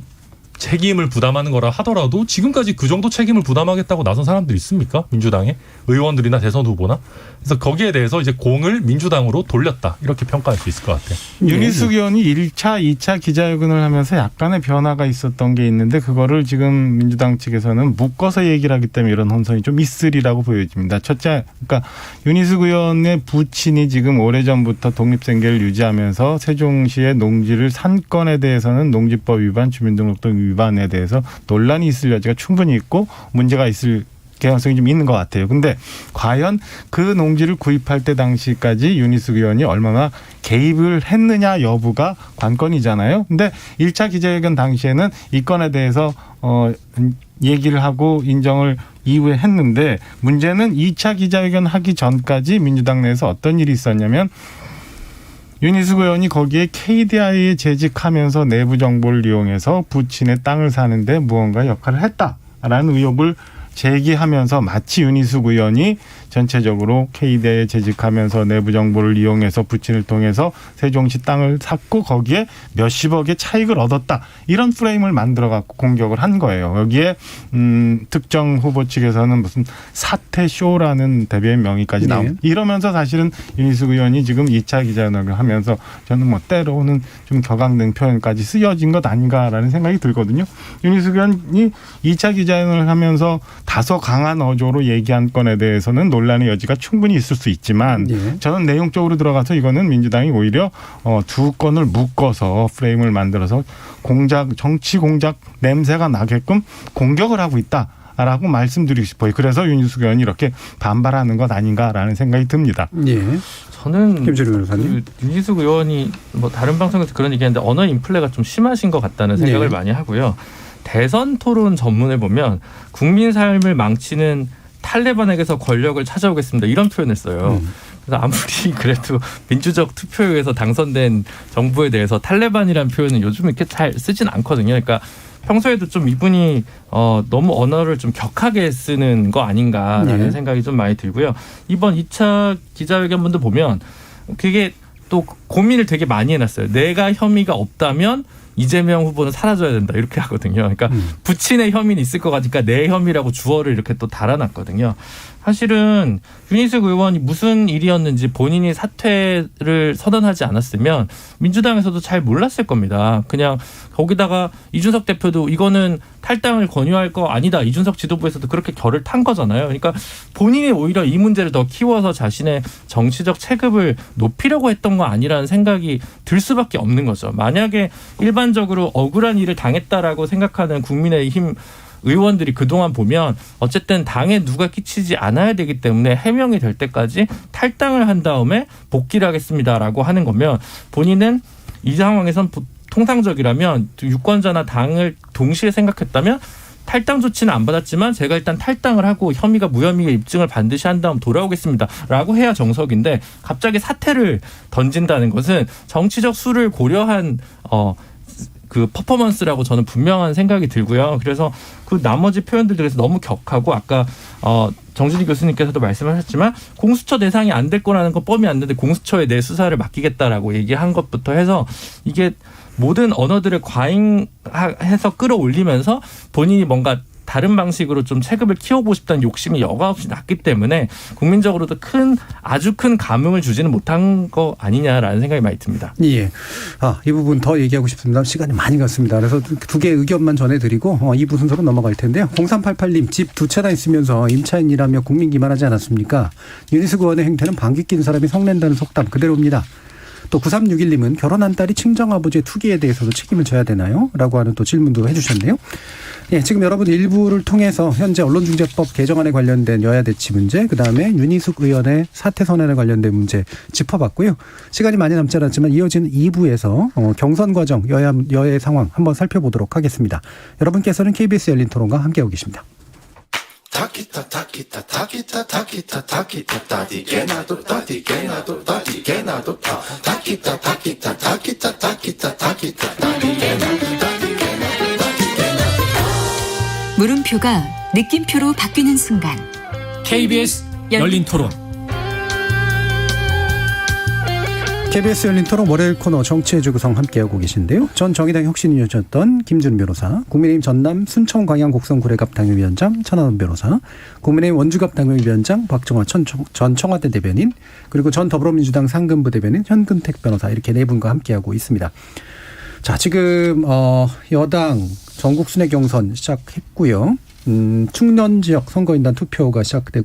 책임을 부담하는 거라 하더라도 지금까지 그 정도 책임을 부담하겠다고 나선 사람들이 있습니까? 민주당의 의원들이나 대선 후보나. 그래서 거기에 대해서 이제 공을 민주당으로 돌렸다. 이렇게 평가할 수 있을 것 같아요. 윤희숙 의원이 1차, 2차 기자회견을 하면서 약간의 변화가 있었던 게 있는데 그거를 지금 민주당 측에서는 묶어서 얘기를 하기 때문에 이런 혼선이 좀 있으리라고 보여집니다. 첫째, 그러니까 윤희숙 의원의 부친이 지금 오래전부터 독립생계를 유지하면서 세종시의 농지를 산 건에 대해서는 농지법 위반, 주민등록법 위반에 대해서 논란이 있을 여지가 충분히 있고 문제가 있을 개연성이 좀 있는 것 같아요. 근데 과연 그 농지를 구입할 때 당시까지 윤희숙 의원이 얼마나 개입을 했느냐 여부가 관건이잖아요. 근데 1차 기자회견 당시에는 이 건에 대해서 얘기를 하고 인정을 이후에 했는데 문제는 2차 기자회견 하기 전까지 민주당 내에서 어떤 일이 있었냐면 윤희숙 의원이 거기에 KDI에 재직하면서 내부 정보를 이용해서 부친의 땅을 사는데 무언가 역할을 했다라는 의혹을 제기하면서 마치 윤희숙 의원이 전체적으로 KDI에 재직하면서 내부 정보를 이용해서 부친을 통해서 세종시 땅을 샀고 거기에 몇십억의 차익을 얻었다. 이런 프레임을 만들어갖고 공격을 한 거예요. 여기에 특정 후보 측에서는 무슨 사퇴쇼라는 대변인 명의까지 나옵니다. 이러면서 사실은 윤희숙 의원이 지금 2차 기자회견을 하면서 저는 뭐 때로는 좀 격앙된 표현까지 쓰여진 것 아닌가라는 생각이 들거든요. 윤희숙 의원이 2차 기자회견을 하면서 다소 강한 어조로 얘기한 건에 대해서는 논란의 여지가 충분히 있을 수 있지만 저는 내용적으로 들어가서 이거는 민주당이 오히려 두 건을 묶어서 프레임을 만들어서 정치 공작 냄새가 나게끔 공격을 하고 있다라고 말씀드리고 싶어요. 그래서 윤희숙 의원이 이렇게 반발하는 것 아닌가라는 생각이 듭니다. 저는 김준우 변호사님. 윤희숙 의원이 뭐 다른 방송에서 그런 얘기했는데 언어 인플레가 좀 심하신 것 같다는 생각을 많이 하고요. 대선 토론 전문을 보면 국민 삶을 망치는 탈레반에게서 권력을 찾아오겠습니다. 이런 표현을 써요. 그래서 아무리 그래도 민주적 투표에 의해서 당선된 정부에 대해서 탈레반이라는 표현은 요즘 이렇게 잘 쓰진 않거든요. 그러니까 평소에도 좀 이분이 너무 언어를 좀 격하게 쓰는 거 아닌가라는 생각이 좀 많이 들고요. 이번 2차 기자회견문도 보면 그게 또 고민을 되게 많이 해놨어요. 내가 혐의가 없다면 이재명 후보는 사라져야 된다 이렇게 하거든요. 그러니까 부친의 혐의는 있을 것 같으니까 내 혐의라고 주어를 이렇게 또 달아놨거든요. 사실은 윤희숙 의원이 무슨 일이었는지 본인이 사퇴를 선언하지 않았으면 민주당에서도 잘 몰랐을 겁니다. 그냥 거기다가 이준석 대표도 이거는 탈당을 권유할 거 아니다. 이준석 지도부에서도 그렇게 결을 탄 거잖아요. 그러니까 본인이 오히려 이 문제를 더 키워서 자신의 정치적 체급을 높이려고 했던 거 아니라는 생각이 들 수밖에 없는 거죠. 만약에 일반적으로 억울한 일을 당했다라고 생각하는 국민의힘 의원들이 그동안 보면 어쨌든 당에 누가 끼치지 않아야 되기 때문에 해명이 될 때까지 탈당을 한 다음에 복귀를 하겠습니다라고 하는 거면 본인은 이 상황에선 통상적이라면 유권자나 당을 동시에 생각했다면 탈당 조치는 안 받았지만 제가 일단 탈당을 하고 혐의가 무혐의가 입증을 반드시 한 다음 돌아오겠습니다라고 해야 정석인데 갑자기 사퇴를 던진다는 것은 정치적 수를 고려한 그 퍼포먼스라고 저는 분명한 생각이 들고요. 그래서 그 나머지 표현들 중에서 너무 격하고 아까 정준희 교수님께서도 말씀하셨지만 공수처 대상이 안 될 거라는 거 뻔히 안는데 공수처에 내 수사를 맡기겠다라고 얘기한 것부터 해서 이게 모든 언어들을 과잉해서 끌어올리면서 본인이 뭔가 다른 방식으로 좀 체급을 키워보고 싶다는 욕심이 여과없이 났기 때문에 국민적으로도 아주 큰 감흥을 주지는 못한 거 아니냐라는 생각이 많이 듭니다. 예. 이 부분 더 얘기하고 싶습니다. 시간이 많이 갔습니다. 그래서 두 개의 의견만 전해드리고 2부 순서로 넘어갈 텐데요. 0388님 집 두 채나 있으면서 임차인이라며 국민 기만하지 않았습니까? 윤희숙 의원의 행태는 방귀 낀 사람이 성낸다는 속담 그대로입니다. 또 9361님은 결혼한 딸이 친정아버지의 투기에 대해서도 책임을 져야 되나요? 라고 하는 또 질문도 해주셨네요. 예, 지금 여러분 일부를 통해서 현재 언론중재법 개정안에 관련된 여야 대치 문제, 그다음에 윤희숙 의원의 사퇴 선언에 관련된 문제 짚어봤고요. 시간이 많이 남지 않았지만 이어지는 2부에서 경선 과정, 여야의 상황 한번 살펴보도록 하겠습니다. 여러분께서는 KBS 열린 토론과 함께하고 계십니다. 물음표가 느낌표로 바뀌는 순간 KBS 열린 토론. KBS 열린 토론 월요일 코너 정치의 재구성 함께하고 계신데요. 전 정의당 혁신위원이었던 김준우 변호사, 국민의힘 전남 순천 광양 곡성 구례갑 당협위원장 천하람 변호사, 국민의힘 원주갑 당협위원장 박정화 전 청와대 대변인, 그리고 전 더불어민주당 상근부 대변인 현근택 변호사 이렇게 네 분과 함께하고 있습니다. 자, 지금 여당 전국 순회 경선 시작했고요. 충남 지역 선거인단 투표가 시작될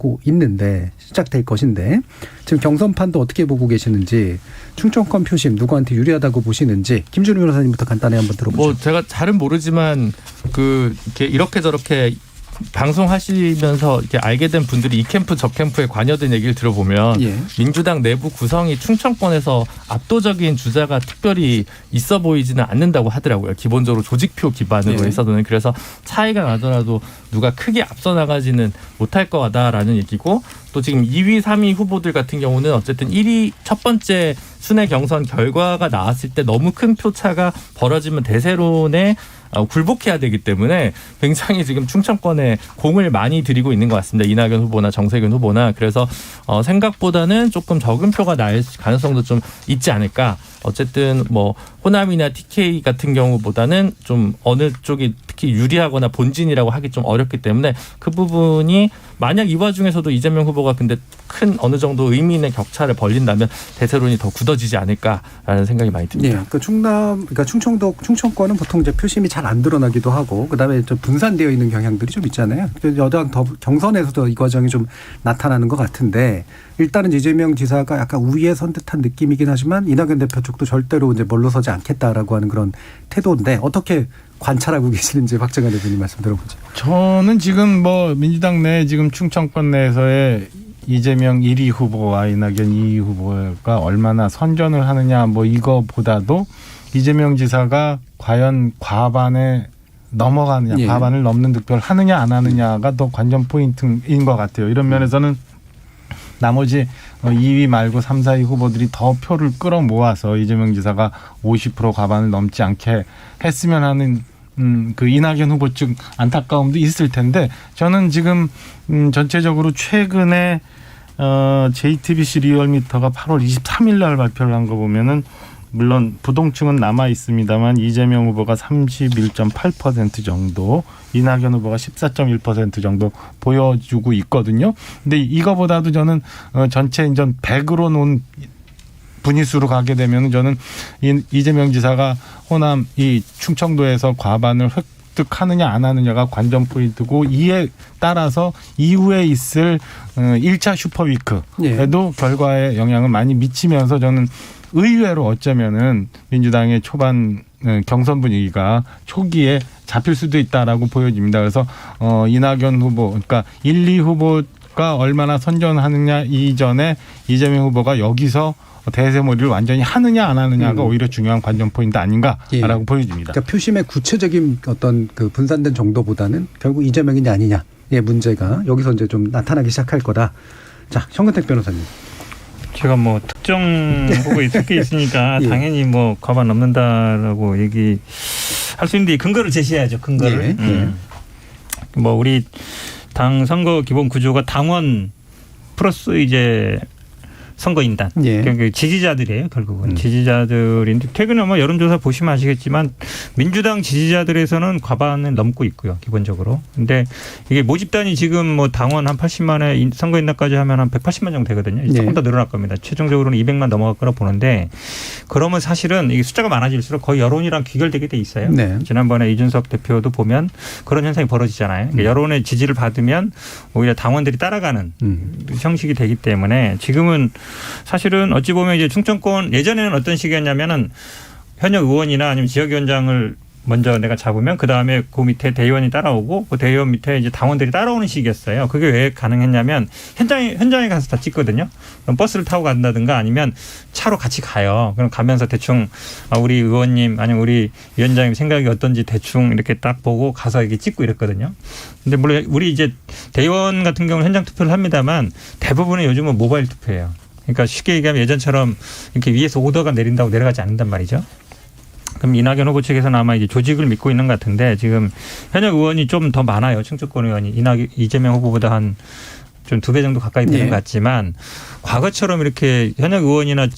것인데 지금 경선판도 어떻게 보고 계시는지, 충청권 표심 누구한테 유리하다고 보시는지 김준우 변호사님부터 간단히 한번 들어보죠. 제가 잘은 모르지만 이렇게 저렇게 방송하시면서 이렇게 알게 된 분들이 이 캠프 저 캠프에 관여된 얘기를 들어보면 민주당 내부 구성이 충청권에서 압도적인 주자가 특별히 있어 보이지는 않는다고 하더라고요. 기본적으로 조직표 기반으로 해서는. 그래서 차이가 나더라도 누가 크게 앞서 나가지는 못할 거다라는 얘기고, 또 지금 2위, 3위 후보들 같은 경우는 어쨌든 1위 첫 번째 순회 경선 결과가 나왔을 때 너무 큰 표차가 벌어지면 대세론에 굴복해야 되기 때문에 굉장히 지금 충청권에 공을 많이 들이고 있는 것 같습니다. 이낙연 후보나 정세균 후보나. 그래서 생각보다는 조금 적은 표가 날 가능성도 좀 있지 않을까. 어쨌든 호남이나 TK 같은 경우보다는 좀 어느 쪽이 특히 유리하거나 본진이라고 하기 좀 어렵기 때문에 그 부분이 만약 이 와중에서도 이재명 후보가 근데 큰 어느 정도 의미 있는 격차를 벌린다면 대세론이 더 굳어지지 않을까라는 생각이 많이 듭니다. 그러니까 충청권은 보통 이제 표심이 잘 안 드러나기도 하고, 그다음에 좀 분산되어 있는 경향들이 좀 있잖아요. 여당 경선에서도 이 과정이 좀 나타나는 것 같은데, 일단은 이재명 지사가 약간 우위에 선 듯한 느낌이긴 하지만 이낙연 대표 쪽도 절대로 이제 물러서지 않겠다라고 하는 그런 태도인데, 어떻게 관찰하고 계시는지 박정환 대표님 말씀 들어보죠. 저는 지금 민주당 내 지금 충청권 내에서의 이재명 1위 후보와 이낙연 2위 후보가 얼마나 선전을 하느냐 이거보다도 이재명 지사가 과연 과반에 넘어가느냐, 과반을 넘는 득표를 하느냐 안 하느냐가 더 관전 포인트인 것 같아요. 이런 면에서는 나머지 2위 말고 3, 4위 후보들이 더 표를 끌어모아서 이재명 지사가 50% 과반을 넘지 않게 했으면 하는 그 이낙연 후보 쪽 안타까움도 있을 텐데, 저는 지금 전체적으로 최근에 JTBC 리얼미터가 8월 23일 날 발표를 한 거 보면은 물론 부동층은 남아 있습니다만 이재명 후보가 31.8% 정도, 이낙연 후보가 14.1% 정도 보여주고 있거든요. 근데 이거보다도 저는 전체 인전 100으로 놓은 분위수로 가게 되면 저는 이재명 지사가 호남 이 충청도에서 과반을 획득하느냐 안 하느냐가 관전 포인트고, 이에 따라서 이후에 있을 1차 슈퍼위크에도 결과에 영향을 많이 미치면서 저는 의외로 어쩌면은 민주당의 초반 경선 분위기가 초기에 잡힐 수도 있다라고 보여집니다. 그래서 이낙연 후보, 그러니까 1, 2 후보가 얼마나 선전하느냐 이전에 이재명 후보가 여기서 대세몰이를 완전히 하느냐 안 하느냐가 오히려 중요한 관전 포인트 아닌가라고 보여집니다. 그러니까 표심의 구체적인 어떤 그 분산된 정도보다는 결국 이재명이냐 아니냐의 문제가 여기서 이제 좀 나타나기 시작할 거다. 자, 현근택 변호사님. 제가 뭐 특정 후보에 특히 있으니까 예. 당연히 뭐 과반 넘는다라고 얘기할 수 있는데 근거를 제시해야죠. 근거를. 뭐 우리 당 선거 기본 구조가 당원 플러스 이제 선거인단. 예. 그러니까 지지자들이에요. 결국은. 지지자들인데 최근에 뭐 여론조사 보시면 아시겠지만 민주당 지지자들에서는 과반을 넘고 있고요. 기본적으로. 근데 이게 모집단이 지금 뭐 당원 한 80만에 선거인단까지 하면 한 180만 정도 되거든요. 조금 더 늘어날 겁니다. 최종적으로는 200만 넘어갈 거라 보는데 그러면 사실은 이게 숫자가 많아질수록 거의 여론이랑 귀결되게 돼 있어요. 네. 지난번에 이준석 대표도 보면 그런 현상이 벌어지잖아요. 그러니까 여론의 지지를 받으면 오히려 당원들이 따라가는 형식이 되기 때문에 지금은 사실은 어찌 보면 이제 충청권 예전에는 어떤 식이었냐면은 현역 의원이나 아니면 지역위원장을 먼저 내가 잡으면 그 다음에 그 밑에 대의원이 따라오고 그 대의원 밑에 이제 당원들이 따라오는 식이었어요. 그게 왜 가능했냐면 현장에 가서 다 찍거든요. 그럼 버스를 타고 간다든가 아니면 차로 같이 가요. 그럼 가면서 대충 우리 의원님 아니면 우리 위원장님 생각이 어떤지 대충 이렇게 딱 보고 가서 이렇게 찍고 이랬거든요. 근데 물론 우리 이제 대의원 같은 경우는 현장 투표를 합니다만 대부분은 요즘은 모바일 투표예요. 그러니까 쉽게 얘기하면 예전처럼 이렇게 위에서 오더가 내린다고 내려가지 않는단 말이죠. 그럼 이낙연 후보 측에서는 아마 이제 조직을 믿고 있는 것 같은데 지금 현역 의원이 좀 더 많아요. 충청권 의원이 이재명 후보보다 한 좀 2배 정도 가까이 되는 것 같지만 과거처럼 이렇게 현역 의원이나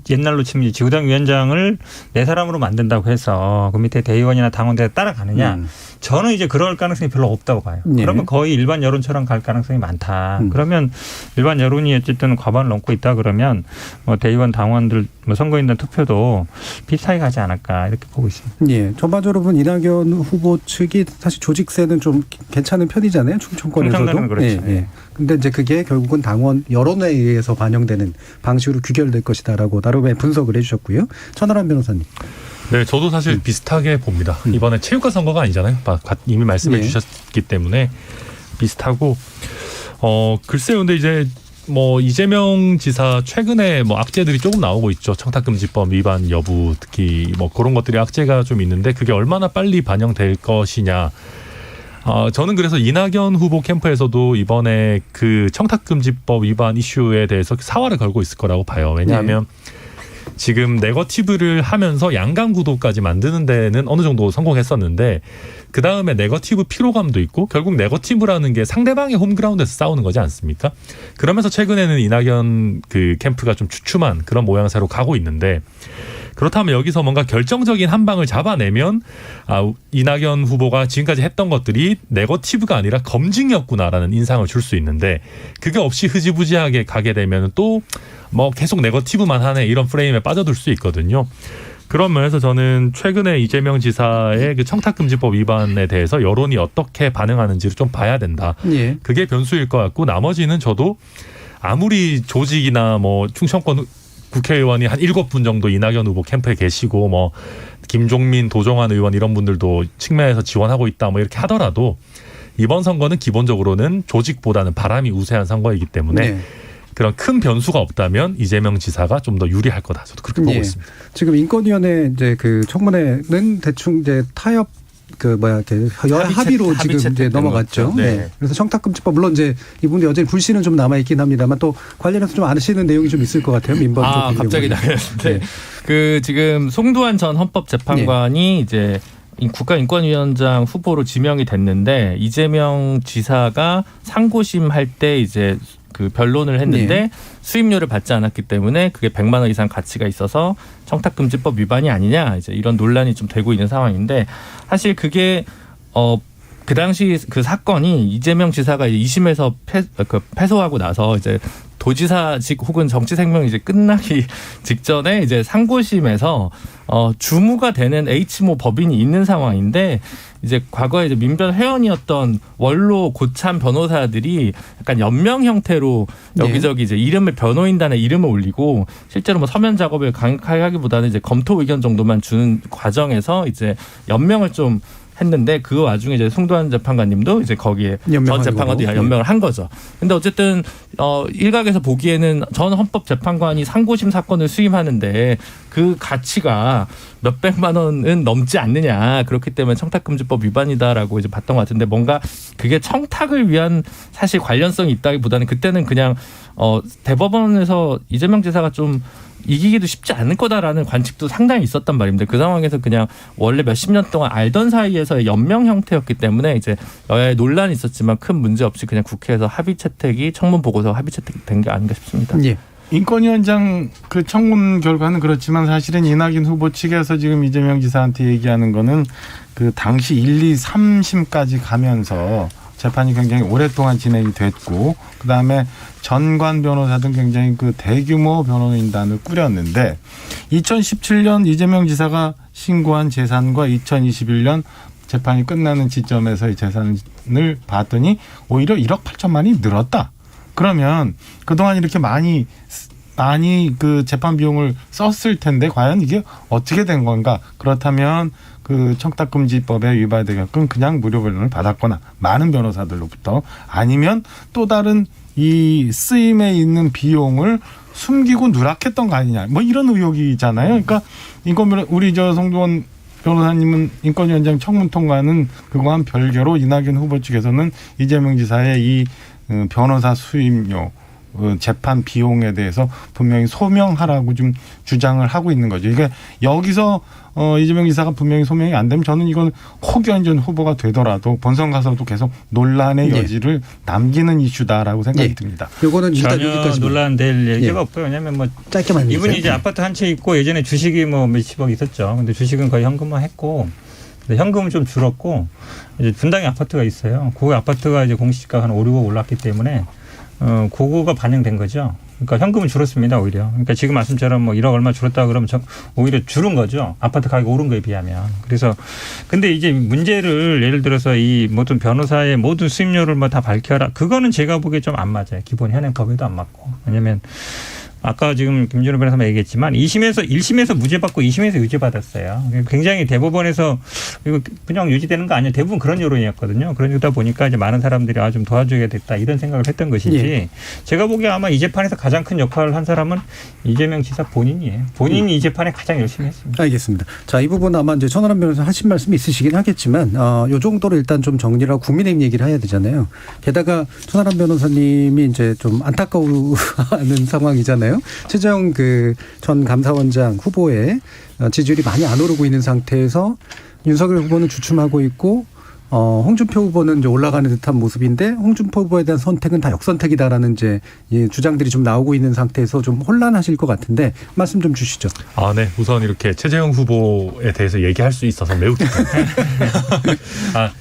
옛날로 치면 지구당 위원장을 네 사람으로 만든다고 해서 그 밑에 대의원이나 당원들이 따라가느냐. 저는 이제 그럴 가능성이 별로 없다고 봐요. 그러면 거의 일반 여론처럼 갈 가능성이 많다. 그러면 일반 여론이 어쨌든 과반을 넘고 있다 그러면 뭐 대의원 당원들 뭐 선거인단 투표도 비슷하게 가지 않을까 이렇게 보고 있습니다. 예, 전반적으로 보면 이낙연 후보 측이 사실 조직세는 좀 괜찮은 편이잖아요. 충청권에서도. 충청권은 그렇죠. 예, 예. 근데 이제 그게 결국은 당원 여론에 의해서 반영되는 방식으로 규결될 것이다라고 나름의 분석을 해주셨고요. 천하람 변호사님. 네, 저도 사실 비슷하게 봅니다. 이번에 체육관 선거가 아니잖아요. 이미 말씀해 주셨기 때문에 비슷하고 글쎄요. 근데 이제 뭐 이재명 지사 최근에 뭐 악재들이 조금 나오고 있죠. 청탁금지법 위반 여부 특히 뭐 그런 것들이 악재가 좀 있는데 그게 얼마나 빨리 반영될 것이냐. 저는 그래서 이낙연 후보 캠프에서도 이번에 그 청탁금지법 위반 이슈에 대해서 사활을 걸고 있을 거라고 봐요. 왜냐하면 지금 네거티브를 하면서 양강구도까지 만드는 데는 어느 정도 성공했었는데 그 다음에 네거티브 피로감도 있고 결국 네거티브라는 게 상대방의 홈그라운드에서 싸우는 거지 않습니까? 그러면서 최근에는 이낙연 그 캠프가 좀 주춤한 그런 모양새로 가고 있는데 그렇다면 여기서 뭔가 결정적인 한 방을 잡아내면 이낙연 후보가 지금까지 했던 것들이 네거티브가 아니라 검증이었구나라는 인상을 줄 수 있는데 그게 없이 흐지부지하게 가게 되면 또 뭐 계속 네거티브만 하네 이런 프레임에 빠져들 수 있거든요. 그런 면에서 저는 최근에 이재명 지사의 그 청탁금지법 위반에 대해서 여론이 어떻게 반응하는지를 좀 봐야 된다. 예. 그게 변수일 것 같고 나머지는 저도 아무리 조직이나 뭐 충청권 국회의원이 한 7분 정도 이낙연 후보 캠프에 계시고 뭐 김종민, 도정환 의원 이런 분들도 측면에서 지원하고 있다 뭐 이렇게 하더라도 이번 선거는 기본적으로는 조직보다는 바람이 우세한 선거이기 때문에 그런 큰 변수가 없다면 이재명 지사가 좀 더 유리할 거다. 저도 그렇게 보고 있습니다. 지금 인권위원회 이제 그 청문회는 대충 이제 타협 합의로 지금 이제 넘어갔죠. 네. 그래서 청탁금지법 물론 이제 이분들 여전히 불씨는 좀 남아 있긴 합니다만 또 관련해서 좀 아시는 내용이 좀 있을 것 같아요. 민법 쪽. 갑자기 나왔는데 그 지금 송두환 전 헌법재판관이 이제 국가인권위원장 후보로 지명이 됐는데 이재명 지사가 상고심 할 때 이제 그 변론을 했는데 수임료를 받지 않았기 때문에 그게 100만 원 이상 가치가 있어서 청탁금지법 위반이 아니냐 이제 이런 논란이 좀 되고 있는 상황인데 사실 그게 그 당시 그 사건이 이재명 지사가 2심에서 패소하고 나서 이제 도지사직 혹은 정치 생명이 이제 끝나기 직전에 이제 상고심에서 주무가 되는 H모 법인이 있는 상황인데 이제 과거에 이제 민변 회원이었던 원로 고참 변호사들이 약간 연명 형태로 여기저기 이제 이름을 변호인단에 이름을 올리고 실제로 뭐 서면 작업을 강하게 하기보다는 이제 검토 의견 정도만 주는 과정에서 이제 연명을 좀 했는데 그 와중에 이제 송도한 재판관님도 이제 거기에 전 재판관도 연명을 한 거죠. 근데 어쨌든 일각에서 보기에는 전 헌법재판관이 상고심 사건을 수임하는데 그 가치가 몇백만 원은 넘지 않느냐. 그렇기 때문에 청탁금지법 위반이다라고 이제 봤던 것 같은데 뭔가 그게 청탁을 위한 사실 관련성이 있다기보다는 그때는 그냥 대법원에서 이재명 지사가 좀 이기기도 쉽지 않을 거다라는 관측도 상당히 있었단 말입니다. 그 상황에서 그냥 원래 몇십 년 동안 알던 사이에서의 연명 형태였기 때문에 이제 여야의 논란이 있었지만 큰 문제 없이 그냥 국회에서 합의 채택이 청문 보고서 합의 채택된 게 아닌가 싶습니다. 예. 인권위원장 그 청문 결과는 그렇지만 사실은 이낙연 후보 측에서 지금 이재명 지사한테 얘기하는 거는 그 당시 1, 2, 3심까지 가면서 재판이 굉장히 오랫동안 진행이 됐고 그다음에 전관 변호사 등 굉장히 그 대규모 변호인단을 꾸렸는데 2017년 이재명 지사가 신고한 재산과 2021년 재판이 끝나는 지점에서의 재산을 봤더니 오히려 1억 8천만이 늘었다. 그러면 그동안 이렇게 많이 그 재판 비용을 썼을 텐데 과연 이게 어떻게 된 건가? 그렇다면 그 청탁금지법에 위반되게끔 그냥 무료 변론을 받았거나 많은 변호사들로부터 아니면 또 다른 이 쓰임에 있는 비용을 숨기고 누락했던 거 아니냐? 뭐 이런 의혹이잖아요. 그러니까 우리 송도원 변호사님은 인권위원장 청문 통과는 그거와는 별개로 이낙연 후보 측에서는 이재명 지사의 이 변호사 수임료 재판 비용에 대해서 분명히 소명하라고 좀 주장을 하고 있는 거죠. 이게 여기서 이재명 지사가 분명히 소명이 안 되면 저는 이건 혹여인전 후보가 되더라도 본선 가서도 계속 논란의 여지를 남기는 이슈다라고 생각이 듭니다. 이거는 전혀 논란될 얘기가 없고요. 왜냐하면 뭐 짧게만 이분이 이제 아파트 한 채 있고 예전에 주식이 뭐 몇십억 있었죠. 근데 주식은 거의 현금화 했고 현금은 좀 줄었고 이제 분당에 아파트가 있어요. 그 아파트가 이제 공시지가가 한 5, 6억 올랐기 때문에 그거가 반영된 거죠. 그러니까 현금은 줄었습니다, 오히려. 그러니까 지금 말씀처럼 뭐 1억 얼마 줄었다 그러면 오히려 줄은 거죠. 아파트 가격이 오른 거에 비하면. 그래서 근데 이제 문제를 예를 들어서 이 모든 변호사의 모든 수임료를 뭐 다 밝혀라. 그거는 제가 보기에 좀 안 맞아요. 기본 현행법에도 안 맞고. 왜냐하면 아까 지금 김준호 변호사가 얘기했지만 1심에서 무죄 받고 2심에서 유죄 받았어요. 굉장히 대법원에서 이거 그냥 유지되는 거 아니야. 대부분 그런 여론이었거든요. 그러다 보니까 이제 많은 사람들이 좀 도와줘야겠다 이런 생각을 했던 것이지. 예. 제가 보기에 아마 이 재판에서 가장 큰 역할을 한 사람은 이재명 지사 본인이에요. 본인이 이 재판에 가장 열심히 했습니다. 알겠습니다. 자, 이 부분 아마 이제 천하람 변호사 하신 말씀이 있으시긴 하겠지만 요 정도로 일단 좀 정리를 하고 국민의힘 얘기를 해야 되잖아요. 게다가 천하람 변호사님이 이제 좀 안타까워하는 상황이잖아요. 최재형 그 전 감사원장 후보의 지지율이 많이 안 오르고 있는 상태에서 윤석열 후보는 주춤하고 있고 홍준표 후보는 이제 올라가는 듯한 모습인데 홍준표 후보에 대한 선택은 다 역선택이다라는 이제 주장들이 좀 나오고 있는 상태에서 좀 혼란하실 것 같은데 말씀 좀 주시죠. 네. 우선 이렇게 최재형 후보에 대해서 얘기할 수 있어서 매우 기쁩니다.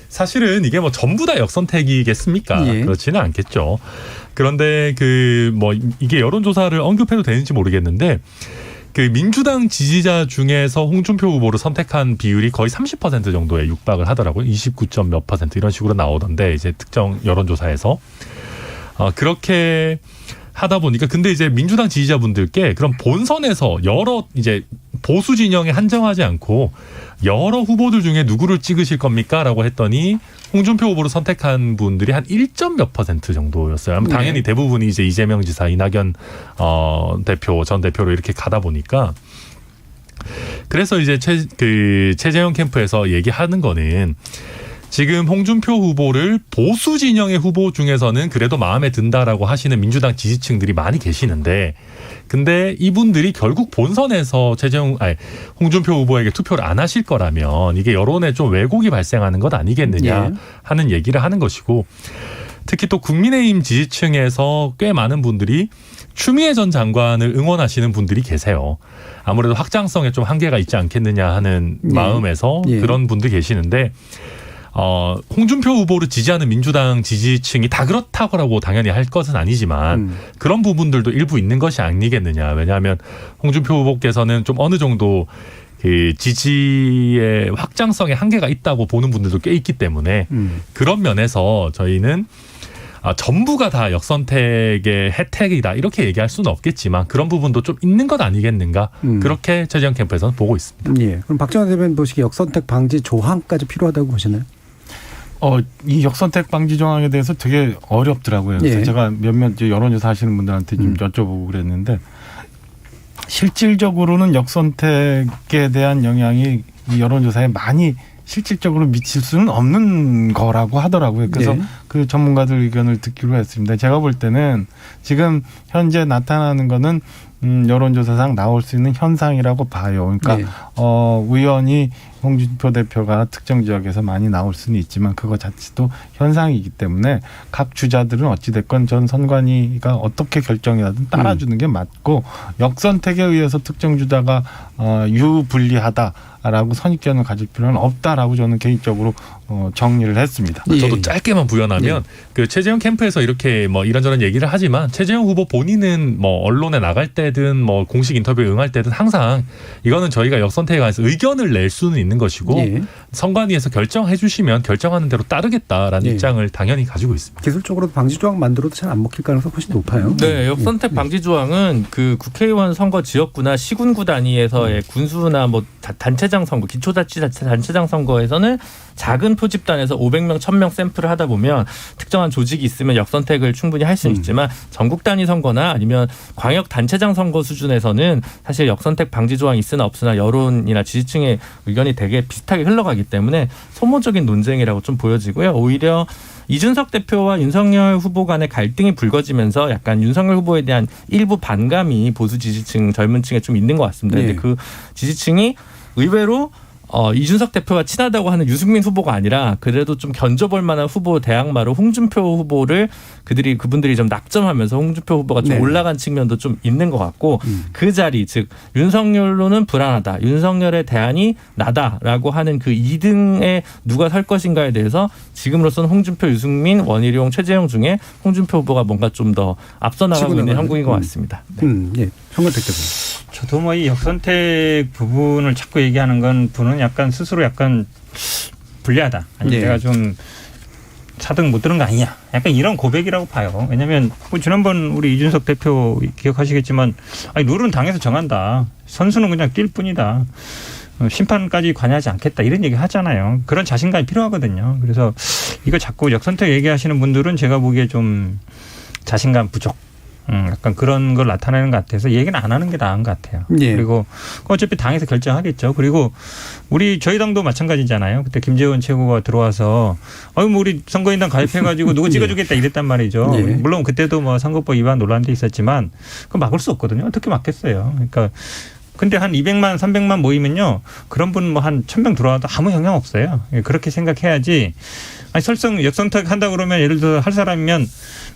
사실은 이게 뭐 전부 다 역선택이겠습니까? 예. 그렇지는 않겠죠. 그런데 이게 여론조사를 언급해도 되는지 모르겠는데 그 민주당 지지자 중에서 홍준표 후보를 선택한 비율이 거의 30% 정도에 육박을 하더라고요. 29점 몇 % 이런 식으로 나오던데 이제 특정 여론조사에서 그렇게 하다 보니까 근데 이제 민주당 지지자분들께 그럼 본선에서 여러 이제 보수 진영에 한정하지 않고 여러 후보들 중에 누구를 찍으실 겁니까? 라고 했더니 홍준표 후보를 선택한 분들이 한 1점 몇 % 정도였어요. 당연히 대부분이 이제 이재명 지사, 이낙연 전 대표로 이렇게 가다 보니까 그래서 이제 최재형 캠프에서 얘기하는 거는 지금 홍준표 후보를 보수 진영의 후보 중에서는 그래도 마음에 든다라고 하시는 민주당 지지층들이 많이 계시는데 근데 이분들이 결국 본선에서 홍준표 후보에게 투표를 안 하실 거라면 이게 여론에 좀 왜곡이 발생하는 것 아니겠느냐 하는 얘기를 하는 것이고 특히 또 국민의힘 지지층에서 꽤 많은 분들이 추미애 전 장관을 응원하시는 분들이 계세요. 아무래도 확장성에 좀 한계가 있지 않겠느냐 하는 마음에서 그런 분들이 계시는데 홍준표 후보를 지지하는 민주당 지지층이 다 그렇다고 당연히 할 것은 아니지만 그런 부분들도 일부 있는 것이 아니겠느냐. 왜냐하면 홍준표 후보께서는 좀 어느 정도 그 지지의 확장성에 한계가 있다고 보는 분들도 꽤 있기 때문에 그런 면에서 저희는 전부가 다 역선택의 혜택이다 이렇게 얘기할 수는 없겠지만 그런 부분도 좀 있는 것 아니겠는가 그렇게 최재형 캠프에서는 보고 있습니다. 예. 그럼 박정환 대변인 보시기에 역선택 방지 조항까지 필요하다고 보시나요? 이 역선택 방지 조항에 대해서 되게 어렵더라고요. 그래서 예. 제가 몇몇 여론조사 하시는 분들한테 좀 여쭤보고 그랬는데 실질적으로는 역선택에 대한 영향이 이 여론조사에 많이 실질적으로 미칠 수는 없는 거라고 하더라고요. 그래서 네. 그 전문가들 의견을 듣기로 했습니다. 제가 볼 때는 지금 현재 나타나는 거는 여론조사상 나올 수 있는 현상이라고 봐요. 그러니까 네. 우연히 홍준표 대표가 특정 지역에서 많이 나올 수는 있지만 그거 자체도 현상이기 때문에 각 주자들은 어찌됐건 전 선관위가 어떻게 결정이라든 따라주는 게 맞고 역선택에 의해서 특정 주자가 유불리하다라고 선입견을 가질 필요는 없다라고 저는 개인적으로 정리를 했습니다. 저도 짧게만 부연하면 그 최재형 캠프에서 이렇게 뭐 이런저런 얘기를 하지만 최재형 후보 본인은 뭐 언론에 나갈 때든 뭐 공식 인터뷰에 응할 때든 항상 이거는 저희가 역선택에 관해서 의견을 낼 수는 있는 것이고 선관위에서 결정해 주시면 결정하는 대로 따르겠다라는 입장을 당연히 가지고 있습니다. 기술적으로 방지 조항 만들어도 잘 안 먹힐 가능성이 훨씬 높아요. 네, 역선택 방지 조항은 그 국회의원 선거 지역구나 시군구 단위에서의 군수나 뭐 단체장 선거, 기초자치단체 단체장 선거에서는 작은 표집단에서 500명, 1000명 샘플을 하다 보면 특정한 조직이 있으면 역선택을 충분히 할 수는 있지만 전국 단위 선거나 아니면 광역 단체장 선거 수준에서는 사실 역선택 방지 조항이 있으나 없으나 여론이나 지지층의 의견이 되게 비슷하게 흘러가기 때문에 소모적인 논쟁이라고 좀 보여지고요. 오히려 이준석 대표와 윤석열 후보 간의 갈등이 불거지면서 약간 윤석열 후보에 대한 일부 반감이 보수 지지층, 젊은 층에 좀 있는 것 같습니다. 근데 그 지지층이 의외로 이준석 대표가 친하다고 하는 유승민 후보가 아니라 그래도 좀 견져볼 만한 후보 대항마로 홍준표 후보를 그분들이 좀 낙점하면서 홍준표 후보가 좀 올라간 측면도 좀 있는 것 같고 그 자리 즉 윤석열로는 불안하다. 윤석열의 대안이 나다라고 하는 그 2등에 누가 설 것인가에 대해서 지금으로서는 홍준표, 유승민, 원희룡, 최재형 중에 홍준표 후보가 뭔가 좀 더 앞서 나가고 있는 형국인 것 같습니다. 예, 현근택 대표. 저도 뭐 이 역선택 부분을 자꾸 얘기하는 건 분은 약간 스스로 약간 불리하다. 아니 내가 좀 차등 못 들은 거 아니냐. 약간 이런 고백이라고 봐요. 왜냐하면 뭐 지난번 우리 이준석 대표 기억하시겠지만 룰은 당에서 정한다. 선수는 그냥 뛸 뿐이다. 심판까지 관여하지 않겠다. 이런 얘기 하잖아요. 그런 자신감이 필요하거든요. 그래서 이거 자꾸 역선택 얘기하시는 분들은 제가 보기에 좀 자신감 부족. 약간 그런 걸 나타내는 것 같아서 얘기는 안 하는 게 나은 것 같아요. 그리고 어차피 당에서 결정하겠죠. 그리고 저희 당도 마찬가지잖아요. 그때 김재원 최고가 들어와서 뭐 우리 선거인단 가입해가지고 누구 찍어주겠다 이랬단 말이죠. 물론 그때도 뭐 선거법 위반 논란도 있었지만 그거 막을 수 없거든요. 어떻게 막겠어요. 그러니까 근데 한 200만, 300만 모이면요. 그런 분 뭐 한 1000명 들어와도 아무 영향 없어요. 그렇게 생각해야지. 설령 역선택 한다 그러면 예를 들어 할 사람이면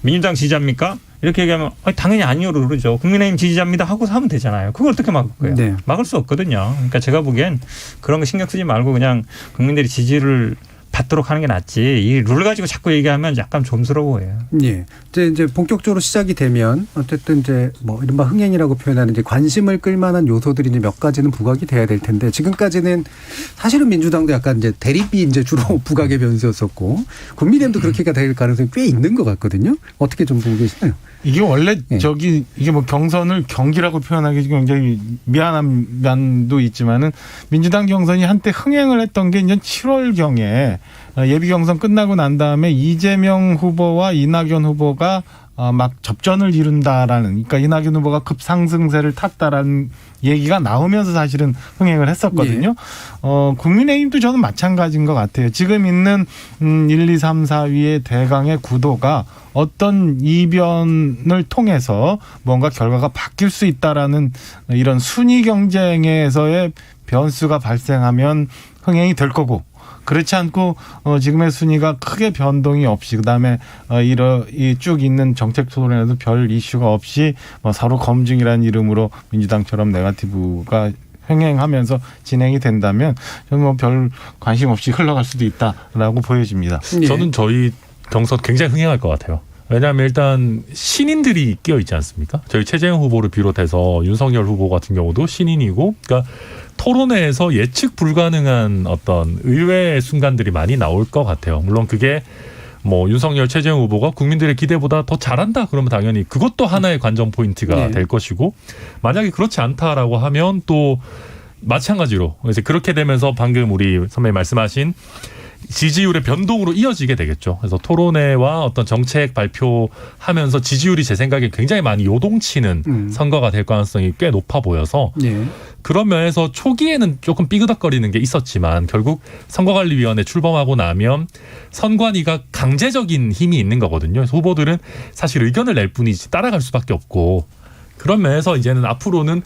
민주당 지지자입니까? 이렇게 얘기하면 당연히 아니요로 그러죠. 국민의힘 지지자입니다 하고 하면 되잖아요. 그걸 어떻게 막을 거예요? 막을 수 없거든요. 그러니까 제가 보기엔 그런 거 신경 쓰지 말고 그냥 국민들이 지지를 받도록 하는 게 낫지. 이 룰 가지고 자꾸 얘기하면 약간 좀스러워요. 예. 이제 본격적으로 시작이 되면 어쨌든 이제 뭐 이른바 흥행이라고 표현하는 이제 관심을 끌만한 요소들이 이제 몇 가지는 부각이 돼야 될 텐데 지금까지는 사실은 민주당도 약간 이제 대립이 이제 주로 부각의 변수였었고 국민의힘도 그렇게가 될 가능성이 꽤 있는 것 같거든요. 어떻게 좀 보고 계시나요? 이게 원래 이게 뭐 경선을 경기라고 표현하기 굉장히 미안한 면도 있지만은 민주당 경선이 한때 흥행을 했던 게 이제 7월경에 예비 경선 끝나고 난 다음에 이재명 후보와 이낙연 후보가 막 접전을 이룬다라는, 그러니까 이낙연 후보가 급상승세를 탔다라는 얘기가 나오면서 사실은 흥행을 했었거든요. 국민의힘도 저는 마찬가지인 것 같아요. 지금 있는 1, 2, 3, 4위의 대강의 구도가 어떤 이변을 통해서 뭔가 결과가 바뀔 수 있다라는 이런 순위 경쟁에서의 변수가 발생하면 흥행이 될 거고, 그렇지 않고 지금의 순위가 크게 변동이 없이 그다음에 이 쭉 있는 정책 토론에도 별 이슈가 없이 서로 검증이라는 이름으로 민주당처럼 네거티브가 횡행하면서 진행이 된다면 저는 뭐 별 관심 없이 흘러갈 수도 있다라고 보여집니다. 저는 저희 경선 굉장히 흥행할 것 같아요. 왜냐하면 일단 신인들이 끼어 있지 않습니까? 저희 최재형 후보를 비롯해서 윤석열 후보 같은 경우도 신인이고, 그러니까 토론회에서 예측 불가능한 어떤 의외의 순간들이 많이 나올 것 같아요. 물론 그게 뭐 윤석열, 최재형 후보가 국민들의 기대보다 더 잘한다 그러면 당연히 그것도 하나의 관전 포인트가 네. 될 것이고 만약에 그렇지 않다라고 하면 또 마찬가지로 이제 그렇게 되면서 방금 우리 선배님 말씀하신 지지율의 변동으로 이어지게 되겠죠. 그래서 토론회와 어떤 정책 발표하면서 지지율이 제 생각에 굉장히 많이 요동치는 선거가 될 가능성이 꽤 높아 보여서 예. 그런 면에서 초기에는 조금 삐그덕거리는 게 있었지만 결국 선거관리위원회 출범하고 나면 선관위가 강제적인 힘이 있는 거거든요. 그래서 후보들은 사실 의견을 낼 뿐이지 따라갈 수밖에 없고 그런 면에서 이제는 앞으로는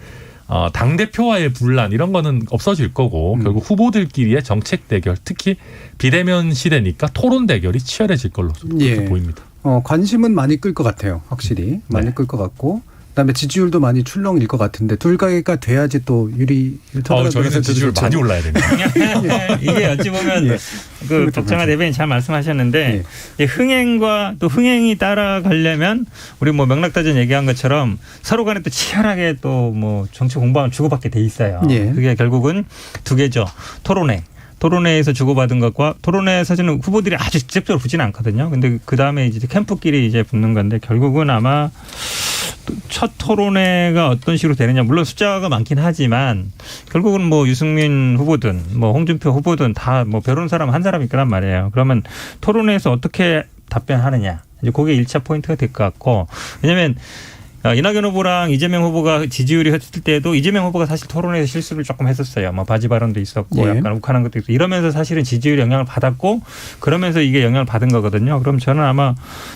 당대표와의 분란 이런 거는 없어질 거고 결국 후보들끼리의 정책 대결 특히 비대면 시대니까 토론 대결이 치열해질 걸로 예. 보입니다. 관심은 많이 끌 것 같아요. 확실히 많이 네. 끌 것 같고 그다음에 지지율도 많이 출렁일 것 같은데 둘가가 돼야지 또 유리를 저희는 지지율 많이 올라야 됩니다. 이게 어찌 보면 예. 그 박정아 대변인 잘 말씀하셨는데 이 흥행과 또 흥행이 따라가려면 우리 뭐 명락다전 얘기한 것처럼 서로 간에 또 치열하게 또 뭐 정치 공방을 주고받게 돼 있어요. 예. 그게 결국은 두 개죠. 토론회에서 주고받은 것과 토론회 사실은 후보들이 아주 직접적으로 붙지는 않거든요. 근데 그 다음에 이제 캠프끼리 이제 붙는 건데 결국은 아마 첫 토론회가 어떤 식으로 되느냐. 물론 숫자가 많긴 하지만 결국은 뭐 유승민 후보든 뭐 홍준표 후보든 다 뭐 배우는 사람 한 사람이 있거란 말이에요. 그러면 토론회에서 어떻게 답변하느냐. 이제 그게 1차 포인트가 될 것 같고 왜냐하면 이낙연 후보랑 이재명 후보가 지지율이 했을 때도 이재명 후보가 사실 토론에서 실수를 조금 했었어요. 뭐 바지 발언도 있었고 네. 약간 욱하는 것도 있고 이러면서 사실은 지지율 영향을 받았고 그러면서 이게 영향을 받은 거거든요. 그럼 저는 아마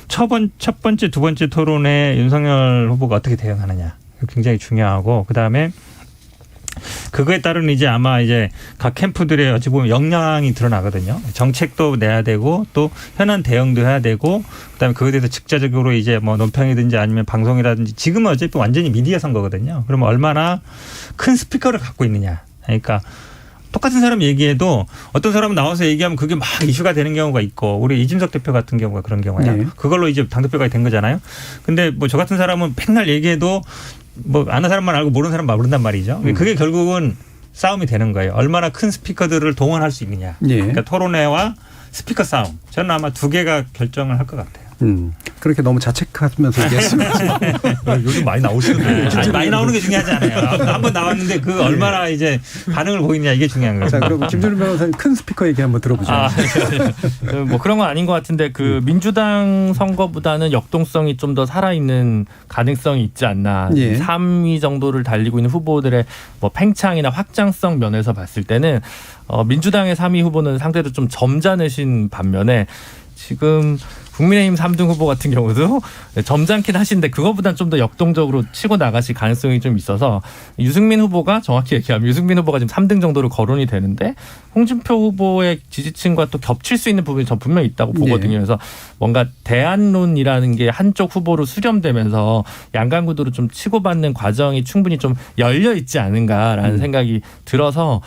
첫 번째, 두 번째 토론에 윤석열 후보가 어떻게 대응하느냐 굉장히 중요하고 그다음에 그거에 따른 이제 아마 이제 각 캠프들의 어찌 보면 역량이 드러나거든요. 정책도 내야 되고 또 현안 대응도 해야 되고 그다음에 그거에 대해서 직접적으로 이제 뭐 논평이든지 아니면 방송이라든지 지금은 어차피 완전히 미디어 선거거든요. 그러면 얼마나 큰 스피커를 갖고 있느냐. 그러니까 똑같은 사람 얘기해도 어떤 사람은 나와서 얘기하면 그게 막 이슈가 되는 경우가 있고 우리 이준석 대표 같은 경우가 그런 경우예요. 네. 그걸로 이제 당대표가 된 거잖아요. 근데 뭐 저 같은 사람은 맨날 얘기해도 뭐 아는 사람만 알고 모르는 사람만 모른단 말이죠. 그게 결국은 싸움이 되는 거예요. 얼마나 큰 스피커들을 동원할 수 있느냐. 예. 그러니까 토론회와 스피커 싸움. 저는 아마 두 개가 결정을 할 것 같아요. 그렇게 너무 자책하면서 얘기했으면 요즘 많이 나오시는데 아니, 많이 나오는 게 중요하지 않아요. 한번 나왔는데 그 얼마나 이제 반응을 보이느냐 이게 중요한 거예요. 자, 그럼 김준우 변호사님 큰 스피커 얘기 한번 들어보죠. 뭐 그런 건 아닌 것 같은데 그 민주당 선거보다는 역동성이 좀 더 살아있는 가능성이 있지 않나. 예. 3위 정도를 달리고 있는 후보들의 뭐 팽창이나 확장성 면에서 봤을 때는 민주당의 3위 후보는 상대로 좀 점잖으신 반면에 지금 국민의힘 3등 후보 같은 경우도 점잖긴 하신데 그거보다는 좀 더 역동적으로 치고 나가실 가능성이 좀 있어서 유승민 후보가 정확히 얘기하면 유승민 후보가 지금 3등 정도로 거론이 되는데 홍준표 후보의 지지층과 또 겹칠 수 있는 부분이 저 분명히 있다고 보거든요. 네. 그래서 뭔가 대안론이라는 게 한쪽 후보로 수렴되면서 양강구도로 좀 치고받는 과정이 충분히 좀 열려 있지 않은가라는 생각이 들어서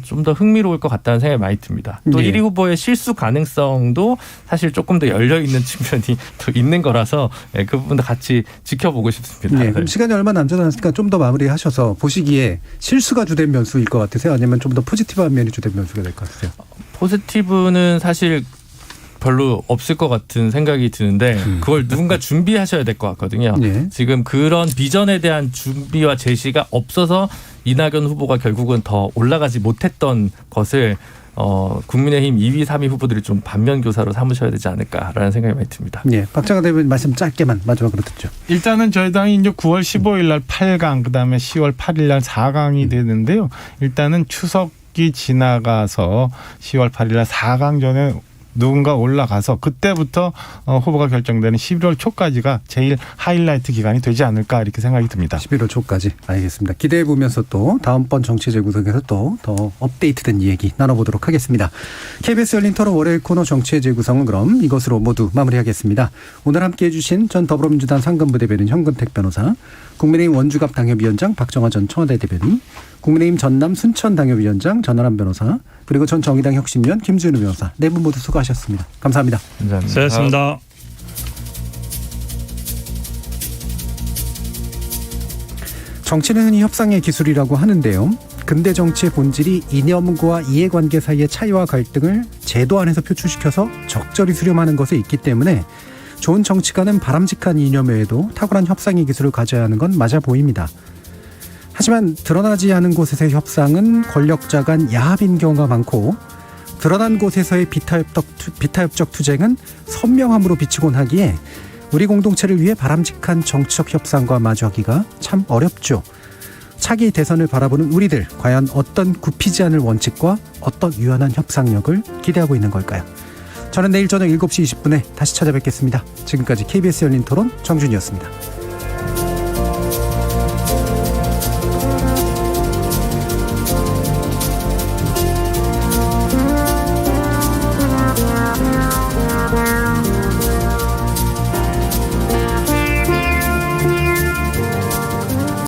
좀 더 흥미로울 것 같다는 생각이 많이 듭니다. 또 네. 1위 후보의 실수 가능성도 사실 조금 더 열려 있는 측면이 또 있는 거라서 그 부분도 같이 지켜보고 싶습니다. 네, 그럼 시간이 얼마 남지 않았으니까 좀 더 마무리하셔서 보시기에 실수가 주된 변수일 것 같으세요? 아니면 좀 더 포지티브한 면이 주된 변수가 될 것 같으세요? 포지티브는 사실 별로 없을 것 같은 생각이 드는데 그걸 누군가 준비하셔야 될 것 같거든요. 네. 지금 그런 비전에 대한 준비와 제시가 없어서 이낙연 후보가 결국은 더 올라가지 못했던 것을 국민의힘 2위, 3위 후보들이 좀 반면교사로 삼으셔야 되지 않을까라는 생각이 많이 듭니다. 네, 박정아 대변인 말씀 짧게만 마지막으로 듣죠. 일단은 저희 당이 이제 9월 15일 날 8강, 그다음에 10월 8일 날 4강이 되는데요. 일단은 추석이 지나가서 10월 8일 날 4강 전에 누군가 올라가서 그때부터 후보가 결정되는 11월 초까지가 제일 하이라이트 기간이 되지 않을까 이렇게 생각이 듭니다. 11월 초까지 알겠습니다. 기대해 보면서 또 다음번 정치 재구성에서 또 더 업데이트된 이야기 나눠보도록 하겠습니다. KBS 열린 토론 월요일 코너 정치의 재구성은 그럼 이것으로 모두 마무리하겠습니다. 오늘 함께해 주신 전 더불어민주당 상근부대변인 현근택 변호사, 국민의힘 원주갑 당협위원장 박정아 전 청와대 대변인, 국민의힘 전남 순천 당협위원장 전하람 변호사, 그리고 전 정의당 혁신위원 김준우 변호사 네 분 모두 수고하셨습니다. 감사합니다. 감사합니다. 수고하셨습니다. 정치는 흔히 협상의 기술이라고 하는데요. 근대 정치의 본질이 이념과 이해관계 사이의 차이와 갈등을 제도 안에서 표출시켜서 적절히 수렴하는 것에 있기 때문에 좋은 정치가는 바람직한 이념 외에도 탁월한 협상의 기술을 가져야 하는 건 맞아 보입니다. 하지만 드러나지 않은 곳에서의 협상은 권력자 간 야합인 경우가 많고 드러난 곳에서의 비타협적 투쟁은 선명함으로 비치곤 하기에 우리 공동체를 위해 바람직한 정치적 협상과 마주하기가 참 어렵죠. 차기 대선을 바라보는 우리들, 과연 어떤 굽히지 않을 원칙과 어떤 유연한 협상력을 기대하고 있는 걸까요? 저는 내일 저녁 7시 20분에 다시 찾아뵙겠습니다. 지금까지 KBS 열린 토론 정준이었습니다.